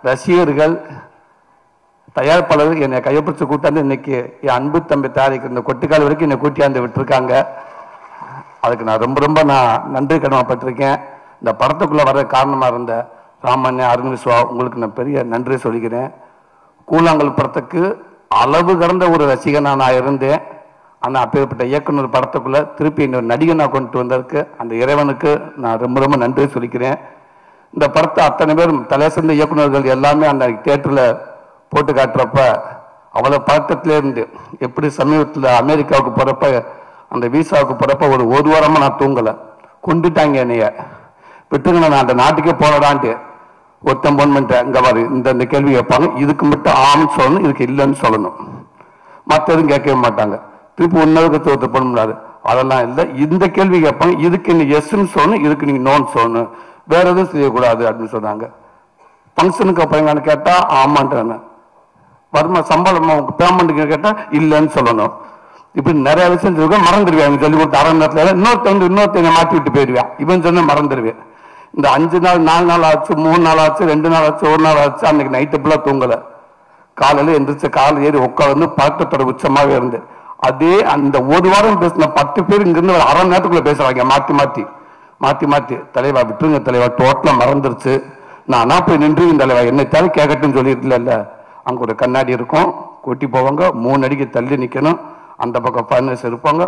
ரசிகர்கள், தயாரிப்பாளர்கள் என்னை கையப்பிடிச்சு கூட்டாந்து இன்னைக்கு என் அன்பு தம்பி தயாரிக்கிற இந்த கொட்டுக்கால் வரைக்கும் என்னை கூட்டியாந்து விட்டுருக்காங்க. அதுக்கு நான் ரொம்ப நான் நன்றி கடமைப்பட்டிருக்கேன். இந்த படத்துக்குள்ளே வர காரணமாக இருந்த ராமண்ணே, அரவிந்த் சிவா, உங்களுக்கு நான் பெரிய நன்றி சொல்லிக்கிறேன். கூழாங்கல் படத்துக்கு அளவு கடந்த ஒரு ரசிகனாக நான் இருந்தேன். ஆனால் அப்பேற்பட்ட இயக்குனர் படத்துக்குள்ளே திருப்பி இன்னொரு நடிகனாக கொண்டு வந்ததுக்கு அந்த இறைவனுக்கு நான் ரொம்ப ரொம்ப நன்றி சொல்லிக்கிறேன். இந்த படத்தை அத்தனை பேரும் தலை சிறந்த இயக்குநர்கள் எல்லாமே அந்த தியேட்டரில் போட்டு காட்டுறப்ப அவ்வளோ பழக்கத்திலேருந்து எப்படி சமீபத்தில் அமெரிக்காவுக்கு போகிறப்ப அந்த வீசாவுக்கு போகிறப்ப ஒரு வாரமாக நான் தூங்கலை. கொண்டுட்டாங்க என்னைய, விட்டுங்க நான் அந்த நாட்டுக்கே போனடான்ட்டு ஒருத்தன் போன் பண்ணிட்டேன். இங்கே பாரு, இந்த கேள்வி கேட்பாங்க, இதுக்கு மட்டும் ஆம்னு சொல்லணும், இதுக்கு இல்லைன்னு சொல்லணும், மற்ற எதுவும் கேட்கவே மாட்டாங்க. திருப்பி ஒன்னதுக்கு ஒருத்தர் பண்ண முடியாது, அதெல்லாம் இல்லை. இந்த கேள்வி கேட்பாங்க, இதுக்கு நீ எஸ்ன்னு சொல்லணும், இதுக்கு நீங்கள் நோன்னு சொல்லணும், வேற எதுவும் செய்யக்கூடாது அப்படின்னு சொன்னாங்க. ஃபங்க்ஷனுக்கு அப்புறம் கேட்டால் ஆமான்ட்டாங்க. வருமா சம்பளம் பேமெண்ட்டுக்கு கேட்டால் இல்லைன்னு சொல்லணும். இப்படி நிறைய விஷயம் சொல்லிருக்கோம், மறந்துடுவேன். சொல்லி கொடுத்த அரை நேரத்தில் இன்னொருத்தனை மாற்றி விட்டு போயிடுவேன். இவன் சொன்ன மறந்துடுவேன். இந்த 5 நாள் 4 நாள் ஆச்சு, 3 நாள் ஆச்சு, 2 நாள் ஆச்சு, 1 நாள் ஆச்சு. அன்னைக்கு நைட்டு ஃபுல்லாக தூங்கலை. காலையில் எந்திரிச்சு காலை ஏறி உட்காந்து பழக்கத்தோட உச்சமாகவே இருந்து அதே அந்த ஒரு வாரம் பேசின 10 பேர் இங்கிருந்து ஒரு அரை நேரத்துக்குள்ள பேசுறாங்க மாற்றி மாற்றி. தலைவா விட்டுருங்க தலைவா, டோட்டலாக மறந்துருச்சு, நானா போய் நின்றுவின் தலைவா, என்னை தவிர கேட்கட்டும்னு சொல்லியிருக்கல. இல்லை, அங்கே ஒரு கண்ணாடி இருக்கும், கொட்டி போவாங்க, 3 அடிக்கு தள்ளி நிற்கணும், அந்த பக்கம் ஃபர்னஸ் இருப்பாங்க,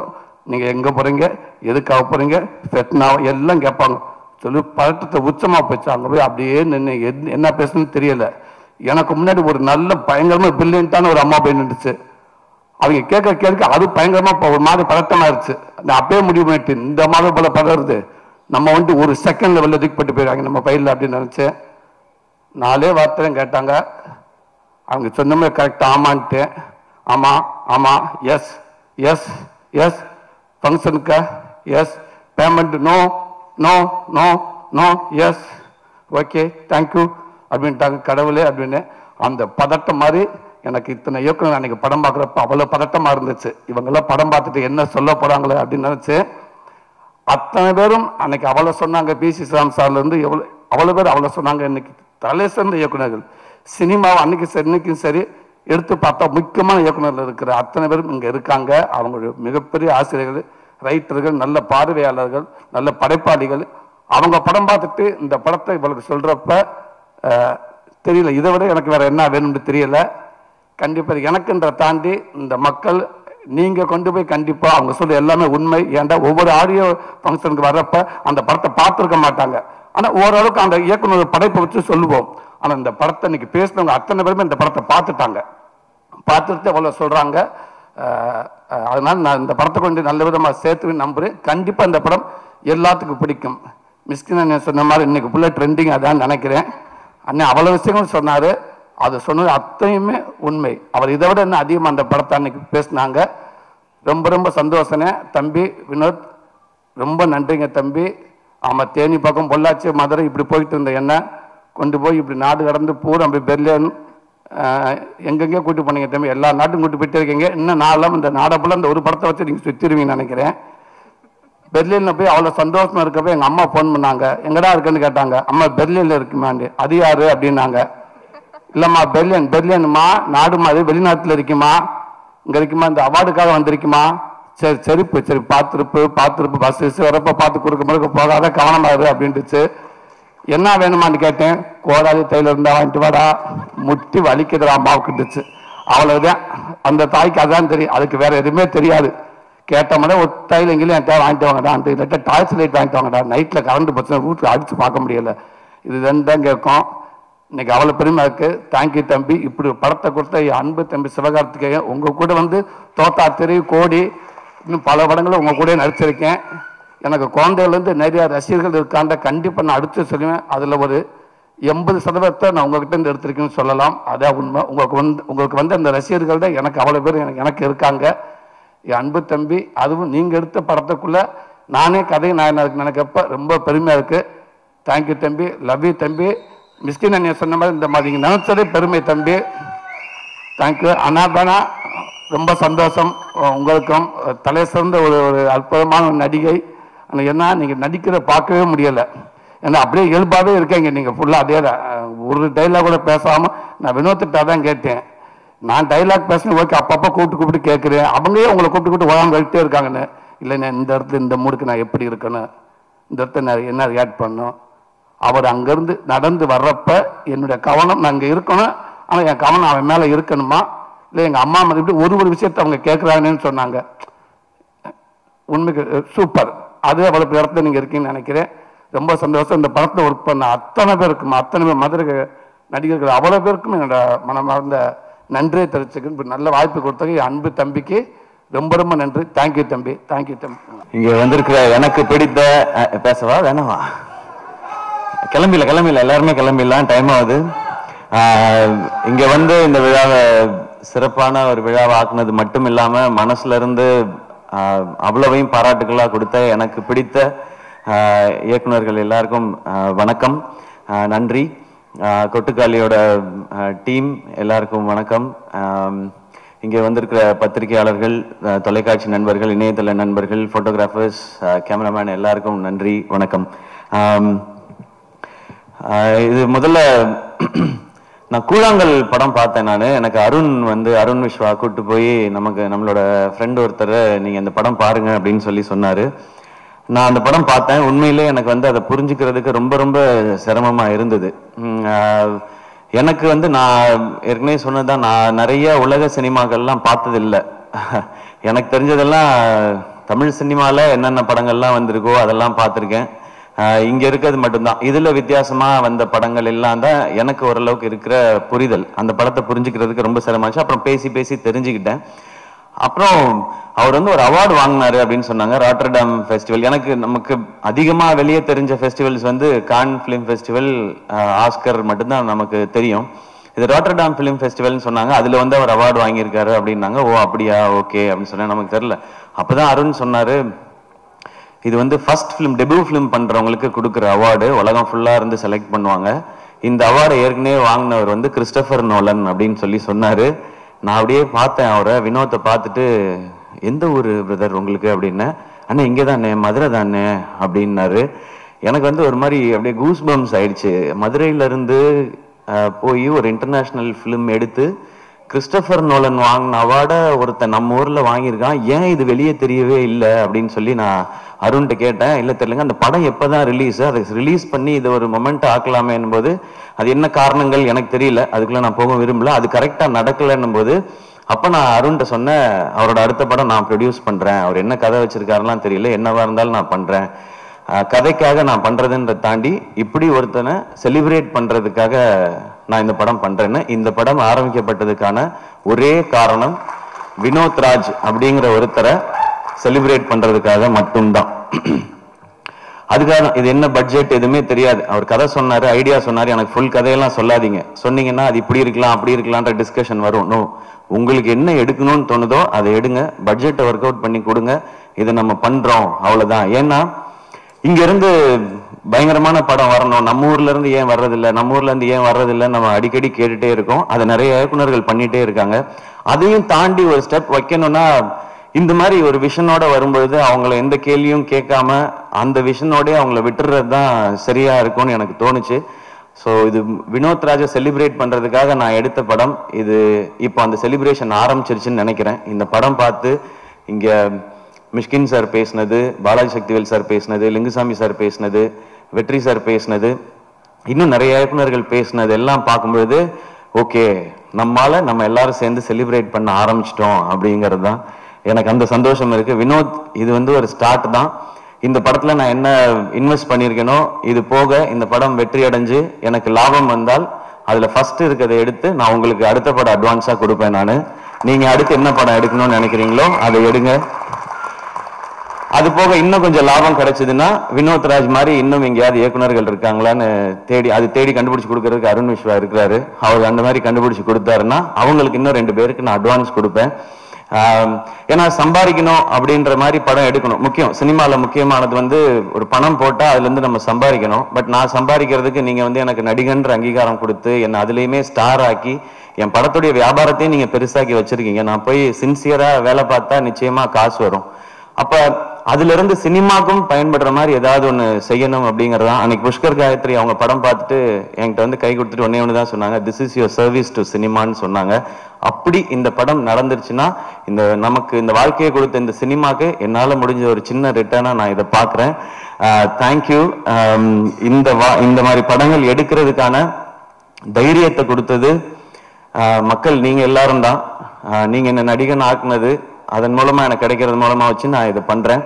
நீங்கள் எங்கே போகிறீங்க, எதுக்காக போகிறீங்க, ஃபெட்னா எல்லாம் கேட்பாங்க. சொல்லி பழக்கத்தை உச்சமாக போச்சு. அங்கே போய் அப்படியே நின்று என்ன பேசணும்னு தெரியல. எனக்கு முன்னாடி ஒரு நல்ல பயங்கரமாக பிரில்லியன்ட்டான ஒரு அம்மா போய் நின்றுச்சு. அவங்க கேட்க அது பயங்கரமாக ஒரு மாதிரி பதட்டமாயிருச்சு. நான் அப்பயே முடிவு பண்ணிட்டு இந்த மாதிரி போல பதறது நம்ம ஒரு செகண்ட்ல வெளில தூக்கிப்பட்டு போயிடுவாங்க நம்ம பையில அப்படின்னு நினைச்சேன். 4 வார்த்தையும் கேட்டாங்க. அவங்க சொன்னமே கரெக்ட் ஆமான்ட்டு. ஆமா ஆமா, எஸ் எஸ் எஸ், ஃபங்க்ஷனுக்கு yes, payment no no no no, yes okay thank you அப்படின்ட்டாங்க. கடவுளே அப்படின்னு அந்த பதட்டம் மாதிரி எனக்கு இத்தனை இயக்குனர் அன்னைக்கு படம் பார்க்குறப்ப அவ்வளோ பதட்டமாக இருந்துச்சு. இவங்கெல்லாம் படம் பார்த்துட்டு என்ன சொல்ல போகிறாங்களே அப்படின்னு நினச்சி அத்தனை பேரும் அன்னைக்கு அவ்வளோ சொன்னாங்க. பி.சி. ஸ்ரீராம் சார்லேருந்து அவ்வளோ பேர் அவ்வளோ சொன்னாங்க. இன்னைக்கு தலை சிறந்த இயக்குநர்கள் சினிமாவை அன்னைக்கு சரி இன்னைக்கும் சரி எடுத்து பார்த்தா முக்கியமான இயக்குநர்கள் இருக்கிற அத்தனை பேரும் இங்கே இருக்காங்க. அவங்களுடைய மிகப்பெரிய ஆசிரியர்கள், ரைட்டர்கள், நல்ல பார்வையாளர்கள், நல்ல படைப்பாளிகள். அவங்க படம் பார்த்துட்டு இந்த படத்தை இவளுக்கு சொல்கிறப்ப தெரியல, இதை விட எனக்கு வேற என்ன வேணும்னு தெரியல. கண்டிப்பாக எனக்குன்ற தாண்டி இந்த மக்கள் நீங்கள் கொண்டு போய் கண்டிப்பாக அவங்க சொல்ல எல்லாமே உண்மை. ஏன்டா ஒவ்வொரு ஆடியோ ஃபங்க்ஷனுக்கு வர்றப்ப அந்த படத்தை பார்த்துருக்க மாட்டாங்க. ஆனால் ஓரளவுக்கு அந்த இயக்குனர் படைப்பை வச்சு சொல்லுவோம். ஆனால் இந்த படத்தை இன்னைக்கு பேசினவங்க அத்தனை பேருமே இந்த படத்தை பார்த்துட்டாங்க. பார்த்துட்டு அவ்வளோ சொல்கிறாங்க. அதனால நான் இந்த படத்தை கொண்டு நல்ல விதமாக சேர்த்து நம்புகிறேன். கண்டிப்பாக இந்த படம் எல்லாத்துக்கும் பிடிக்கும். மிஸ்கின் சொன்ன மாதிரி இன்னைக்கு ஃபுல்லாக ட்ரெண்டிங் அதான் நினைக்கிறேன். அண்ணன் அவ்வளோ விஷயங்கள் சொன்னார். அது சொன்னது அத்தனையுமே உண்மை. அவர் இதை விட இன்னும் அதிகமாக அந்த படத்தை அன்னைக்கு பேசினாங்க. ரொம்ப ரொம்ப சந்தோஷனே தம்பி வினோத், ரொம்ப நன்றிங்க தம்பி. ஆமாம், தேனி பக்கம் பொள்ளாச்சி மதுரை இப்படி போயிட்டு இருந்த என்ன கொண்டு போய் இப்படி நாடு கடந்து பூரா அப்படி பெர்லின் எங்கெங்கே கூட்டி போனீங்க தம்பி. எல்லா நாட்டும் கூட்டி போயிட்டே இருக்கீங்க. இன்னும் நாளெல்லாம் இந்த நாடப்பெல்லாம் இந்த ஒரு படத்தை வச்சு நீங்கள் சுற்றிடுவீங்கன்னு நினைக்கிறேன். பெர்லினில் போய் அவ்வளோ சந்தோஷமா இருக்கப்போ எங்கள் அம்மா ஃபோன் பண்ணாங்க. எங்கடா இருக்குன்னு கேட்டாங்க. அம்மா பெர்லினில் இருக்குமாண்டு. அது யாரு அப்படின்னாங்க. இல்லைம்மா பெர்லின்மா நாடு மாதிரி வெளிநாட்டில் இருக்குமா, இங்கே இருக்குமா, இந்த அவார்டுக்காக வந்திருக்குமா. சரி சரி பார்த்துருப்பு பஸ் வரப்போ பார்த்து கொடுக்க முழுக்க போகாத கவனமாரு அப்படின்ட்டுச்சு. என்ன வேணுமான்னு கேட்டேன். கோடாலி தையில இருந்தா வாங்கிட்டு வாடா, முட்டி வலிக்குதுடா அம்மாவுக்குட்டுச்சு. அவ்வளவுதான். அந்த தாய்க்கு அதான் தெரியும், அதுக்கு வேற எதுவுமே தெரியாது. கேட்ட மாதிரி ஒரு தையில் எங்கேயும் என் தேவை வாங்கிட்டு வாங்கடா, இல்லாட்டா டாய்ஸ் லைட் வாங்கிட்டு வாங்கடா, நைட்டில் கரண்ட் போச்சுன்னா வீட்டில் அடிச்சு பார்க்க முடியல. இது ரெண்டு தான் கேட்கும். இன்னைக்கு அவ்வளோ பெருமை இருக்கு. தேங்க்யூ தம்பி. இப்படி படத்தை கொடுத்த அன்பு தம்பி சிவகார்த்திகேயன், உங்க கூட தோத்தா திரை கோடி இன்னும் பல படங்களும் உங்க கூட நடிச்சிருக்கேன். எனக்கு குழந்தைகள்லேருந்து நிறைய ரசிகர்கள் இருக்காண்ட கண்டிப்பாக நான் அடுத்து சொல்லுவேன். அதில் ஒரு 80% நான் உங்ககிட்ட இருந்து எடுத்திருக்கேன்னு சொல்லலாம். அதான் உண்மை. உங்களுக்கு அந்த ரசிகர்கள் தான் எனக்கு அவ்வளோ பேர் எனக்கு இருக்காங்க. என் அன்பு தம்பி, அதுவும் நீங்கள் எடுத்த படத்துக்குள்ள நானே கதை நாயனாருக்கு நினைக்கப்ப ரொம்ப பெருமையாக இருக்கு. தேங்க்யூ தம்பி. லவ் யூ தம்பி. மிஸ்கின் அண்ணா சொன்ன மாதிரி இந்த மாதிரி நீங்கள் நினைச்சதே பெருமை தம்பி. தேங்க்யூ. அனாதானா ரொம்ப சந்தோஷம். உங்களுக்கும் தலை சிறந்த ஒரு அற்புதமான நடிகை. ஏன்னா நீங்கள் நடிக்கிற பார்க்கவே முடியலை. ஏன்னா அப்படியே இயல்பாகவே இருக்கீங்க நீங்கள் ஃபுல்லாக. அதே ஒரு டைலாக் கூட பேசாமல் நான் வினோத்திட்டா தான் கேட்டேன். நான் டைலாக் பேசணும் ஓகே, அப்பப்போ கூப்பிட்டு கேட்குறேன். அவங்களே உங்களை கூப்பிட்டு உடம்பு கழிட்டே இருக்காங்கன்னு. இல்லை நான் இந்த இடத்துல இந்த மூடுக்கு நான் எப்படி இருக்கணும், இந்த இடத்துல நான் என்ன ரியாக்ட் பண்ணணும், அவர் அங்கேருந்து நடந்து வர்றப்ப என்னுடைய கவனம் நான் அங்கே இருக்கணும், ஆனால் என் கவனம் அவன் மேலே இருக்கணுமா, இல்லை எங்கள் அம்மா மாதிரி இப்படி ஒரு விஷயத்தை அவங்க கேட்குறாங்கன்னு சொன்னாங்க. உண்மைக்கு சூப்பர். அது அவ்வளோ இடத்துல நீங்கள் இருக்கீங்கன்னு நினைக்கிறேன். ரொம்ப சந்தோஷம். இந்த படத்தில் ஒர்க் பண்ண அத்தனை பேருக்கும், அத்தனை பேர் மதுரை நடிகர்கள் அவ்வளோ பேருக்கும் என்னோட மனமார்ந்த நன்றியை தெரிவிச்சுக்கணும். நல்ல வாய்ப்பு கொடுத்தது என் அன்பு தம்பிக்கு ரொம்ப ரொம்ப நன்றி. தேங்க்யூ தம்பி, தேங்க்யூ தம்பி. இங்கே வந்திருக்கிற எனக்கு பிடித்த பேசவா வேணாவா? கிளம்பில எல்லாருமே கிளம்பிடலாம், டைம் ஆகுது. இங்கே வந்து இந்த விழாவை சிறப்பான ஒரு விழாவை ஆக்குனது மட்டும் இல்லாமல் மனசுல இருந்து அவ்வளவையும் பாராட்டுகளாக கொடுத்த எனக்கு பிடித்த இயக்குனர்கள் எல்லாருக்கும் வணக்கம், நன்றி. கொட்டுக்காளியோட டீம் எல்லாருக்கும் வணக்கம். இங்கே வந்திருக்கிற பத்திரிகையாளர்கள், தொலைக்காட்சி நண்பர்கள், இணையதள நண்பர்கள், ஃபோட்டோகிராஃபர்ஸ், கேமராமேன் எல்லாருக்கும் நன்றி, வணக்கம். இது முதல்ல நான் கூழாங்கல் படம் பார்த்தேன். எனக்கு அருண் விஸ்வா கூப்பிட்டு போய் நம்மளோட ஃப்ரெண்ட் ஒருத்தர் நீங்கள் இந்த படம் பாருங்க அப்படின்னு சொல்லி சொன்னார். நான் அந்த படம் பார்த்தேன். உண்மையிலே எனக்கு அதை புரிஞ்சுக்கிறதுக்கு ரொம்ப ரொம்ப சிரமமாக இருந்தது. எனக்கு நான் ஏற்கனவே சொன்னதுதான், நான் நிறைய உலக சினிமாக்கள்லாம் பார்த்ததில்லை. எனக்கு தெரிஞ்சதெல்லாம் தமிழ் சினிமாவில் என்னென்ன படங்கள்லாம் வந்திருக்கோ அதெல்லாம் பார்த்துருக்கேன். இங்கே இருக்கிறது மட்டும்தான். இதில் வித்தியாசமாக வந்த படங்கள் எல்லாம் தான் எனக்கு ஓரளவுக்கு இருக்கிற புரிதல். அந்த படத்தை புரிஞ்சுக்கிறதுக்கு ரொம்ப சிரமமாச்சு. அப்புறம் பேசி தெரிஞ்சுக்கிட்டேன். அப்புறம் அவர் ஒரு அவார்டு வாங்கினாரு அப்படின்னு சொன்னாங்க, ராட்டர்டாம் ஃபெஸ்டிவல். நமக்கு அதிகமாக வெளியே தெரிஞ்ச festivals Cannes film festival, Oscar மட்டும்தான் நமக்கு தெரியும். இது ராட்டர்டாம் ஃபிலிம் ஃபெஸ்டிவல்னு சொன்னாங்க. அதில் அவர் அவார்டு வாங்கியிருக்காரு அப்படின்னாங்க. ஓ அப்படியா, ஓகே அப்படின்னு சொன்னேன். நமக்கு தெரியல. அப்போதான் அருண் சொன்னார், இது ஃபர்ஸ்ட் ஃபிலிம், டெபியூ ஃபிலிம் பண்ணுறவங்களுக்கு கொடுக்குற அவார்டு, உலகம் ஃபுல்லாக இருந்து செலக்ட் பண்ணுவாங்க. இந்த அவார்டை ஏற்கனவே வாங்கினவர் கிறிஸ்டோபர் நோலன் அப்படின்னு சொல்லி சொன்னார். நான் அப்படியே பார்த்தேன் அவரை, வினோத்தை பார்த்துட்டு, எந்த ஊர் பிரதர் உங்களுக்கு அப்படின்னா, அண்ணா இங்கே தானே, மதுரை தானே அப்படின்னாரு. எனக்கு ஒரு மாதிரி அப்படியே கூஸ் பம்ஸ் ஆயிடுச்சு. மதுரையிலேருந்து போய் ஒரு இன்டர்நேஷ்னல் ஃபிலிம் எடுத்து கிறிஸ்டோபர் நோலன் வாங்கின அவார்டை ஒருத்தன் நம்ம ஊரில் வாங்கியிருக்கான், ஏன் இது வெளியே தெரியவே இல்லை அப்படின்னு சொல்லி நான் அருண்கிட்ட கேட்டேன். இல்லை தெரியலங்க, அந்த படம் எப்போ தான் ரிலீஸு, அதை ரிலீஸ் பண்ணி இதை ஒரு மொமெண்ட் ஆக்கலாமே என்பது, அது என்ன காரணங்கள் எனக்கு தெரியல, அதுக்குள்ளே நான் போக விரும்பல, அது கரெக்டாக நடக்கலைன்னும் போது அப்போ நான் அருண்கிட்ட சொன்னேன், அவரோட அடுத்த படம் நான் ப்ரொடியூஸ் பண்ணுறேன், அவர் என்ன கதை வச்சிருக்காருலாம் தெரியல, என்னவா இருந்தாலும் நான் பண்ணுறேன், கதைக்காக நான் பண்ணுறதுன்ற தாண்டி இப்படி ஒருத்தனை செலிப்ரேட் பண்ணுறதுக்காக நான் இந்த படம் பண்ணுறேன்னு. இந்த படம் ஆரம்பிக்கப்பட்டதுக்கான ஒரே காரணம் வினோத் ராஜ் அப்படிங்கிற ஒருத்தரை செலிப்ரேட் பண்ணுறதுக்காக மட்டும்தான். அதுக்காக இது என்ன பட்ஜெட் எதுவுமே தெரியாது. அவர் கதை சொன்னார், ஐடியா சொன்னார். எனக்கு ஃபுல் கதையெல்லாம் சொல்லாதீங்க, சொன்னீங்கன்னா அது இப்படி இருக்கலாம் அப்படி இருக்கலான்ற டிஸ்கஷன் வரும். நோ, உங்களுக்கு என்ன எடுக்கணும்னு தோணுதோ அதை எடுங்க, பட்ஜெட்டை ஒர்க் அவுட் பண்ணி கொடுங்க, இதை நம்ம பண்ணுறோம், அவ்வளோதான். ஏன்னா இங்கேருந்து பயங்கரமான படம் வரணும், நம்ம ஊர்ல இருந்து ஏன் வர்றதில்லை, நம்ம ஊர்ல இருந்து ஏன் வர்றதில்லை நம்ம அடிக்கடி கேட்டுட்டே இருக்கோம். அதை நிறைய இயக்குனர்கள் பண்ணிட்டே இருக்காங்க. அதையும் தாண்டி ஒரு ஸ்டெப் வைக்கணும்னா இந்த மாதிரி ஒரு விஷனோட வரும்பொழுது அவங்கள எந்த கேள்வியும் கேட்காம அந்த விஷனோடய அவங்கள விட்டுறது தான் சரியா இருக்கும்னு எனக்கு தோணுச்சு. ஸோ இது வினோத் ராஜை செலிப்ரேட் பண்றதுக்காக நான் எடுத்த படம் இது. இப்போ அந்த செலிப்ரேஷன் ஆரம்பிச்சிருச்சுன்னு நினைக்கிறேன். இந்த படம் பார்த்து இங்க மிஷ்கின் சார் பேசினது, பாலாஜி சக்திவேல் சார் பேசினது, லிங்குசாமி சார் பேசினது, வெற்றி சார் பேசினது, இன்னும் நிறைய இயக்குனர்கள் பேசினது எல்லாம் பார்க்கும்பொழுது ஓகே, நம்ம எல்லாரும் சேர்ந்து செலிப்ரேட் பண்ண ஆரம்பிச்சிட்டோம் அப்படிங்கிறது தான் எனக்கு அந்த சந்தோஷம் இருக்கு. வினோத், இது ஒரு ஸ்டார்ட் தான். இந்த படத்துல நான் என்ன இன்வெஸ்ட் பண்ணியிருக்கேனோ இது போக இந்த படம் வெற்றி அடைஞ்சு எனக்கு லாபம் வந்தால் அதுல ஃபர்ஸ்ட் இருக்கிறத எடுத்து நான் உங்களுக்கு அடுத்த படம் அட்வான்ஸா கொடுப்பேன். நீங்க அடுத்து என்ன படம் எடுக்கணும்னு நினைக்கிறீங்களோ அதை எடுங்க. அது போக இன்னும் கொஞ்சம் லாபம் கிடைச்சதுன்னா வினோத் ராஜ் மாதிரி இன்னும் எங்கேயாவது இயக்குனர்கள் இருக்காங்களான்னு தேடி கண்டுபிடிச்சு கொடுக்கறதுக்கு அருண் விஸ்வா இருக்கிறாரு. அவர் அந்த மாதிரி கண்டுபிடிச்சு கொடுத்தாருன்னா அவங்களுக்கு இன்னும் 2 பேருக்கு நான் அட்வான்ஸ் கொடுப்பேன். ஏன்னா சம்பாதிக்கணும் அப்படின்ற மாதிரி படம் எடுக்கணும். முக்கியம், சினிமாவில் முக்கியமானது ஒரு பணம் போட்டால் அதுலேருந்து நம்ம சம்பாதிக்கணும். பட் நான் சம்பாதிக்கிறதுக்கு நீங்கள் எனக்கு நடிகன்ற அங்கீகாரம் கொடுத்து என்னை அதுலேயுமே ஸ்டார் ஆக்கி என் படத்துடைய வியாபாரத்தையும் நீங்கள் பெருசாக்கி வச்சிருக்கீங்க. நான் போய் சின்சியராக வேலை பார்த்தா நிச்சயமாக காசு வரும். அப்ப அதுல இருந்து சினிமாக்கும் பயன்படுற மாதிரி ஏதாவது ஒண்ணு செய்யணும் அப்படிங்கறதான். அன்னைக்கு புஷ்கர் காயத்ரி அவங்க படம் பார்த்துட்டு என்கிட்ட கை கொடுத்துட்டு ஒன்னே தான் சொன்னாங்க, this is your service to சினிமான்னு சொன்னாங்க. அப்படி இந்த படம் நடந்துருச்சுன்னா நமக்கு இந்த வாழ்க்கையை கொடுத்த இந்த சினிமாக்கு என்னால முடிஞ்ச ஒரு சின்ன ரிட்டர்னா நான் இதை பாக்குறேன். தேங்க்யூ. இந்த மாதிரி படங்கள் எடுக்கிறதுக்கான தைரியத்தை கொடுத்தது மக்கள், நீங்க எல்லாரும் தான். நீங்க என்ன நடிகன் ஆக்குனது, அதன் மூலமா எனக்கு கிடைக்கிறது மூலமா வச்சு நான் இதை பண்றேன்.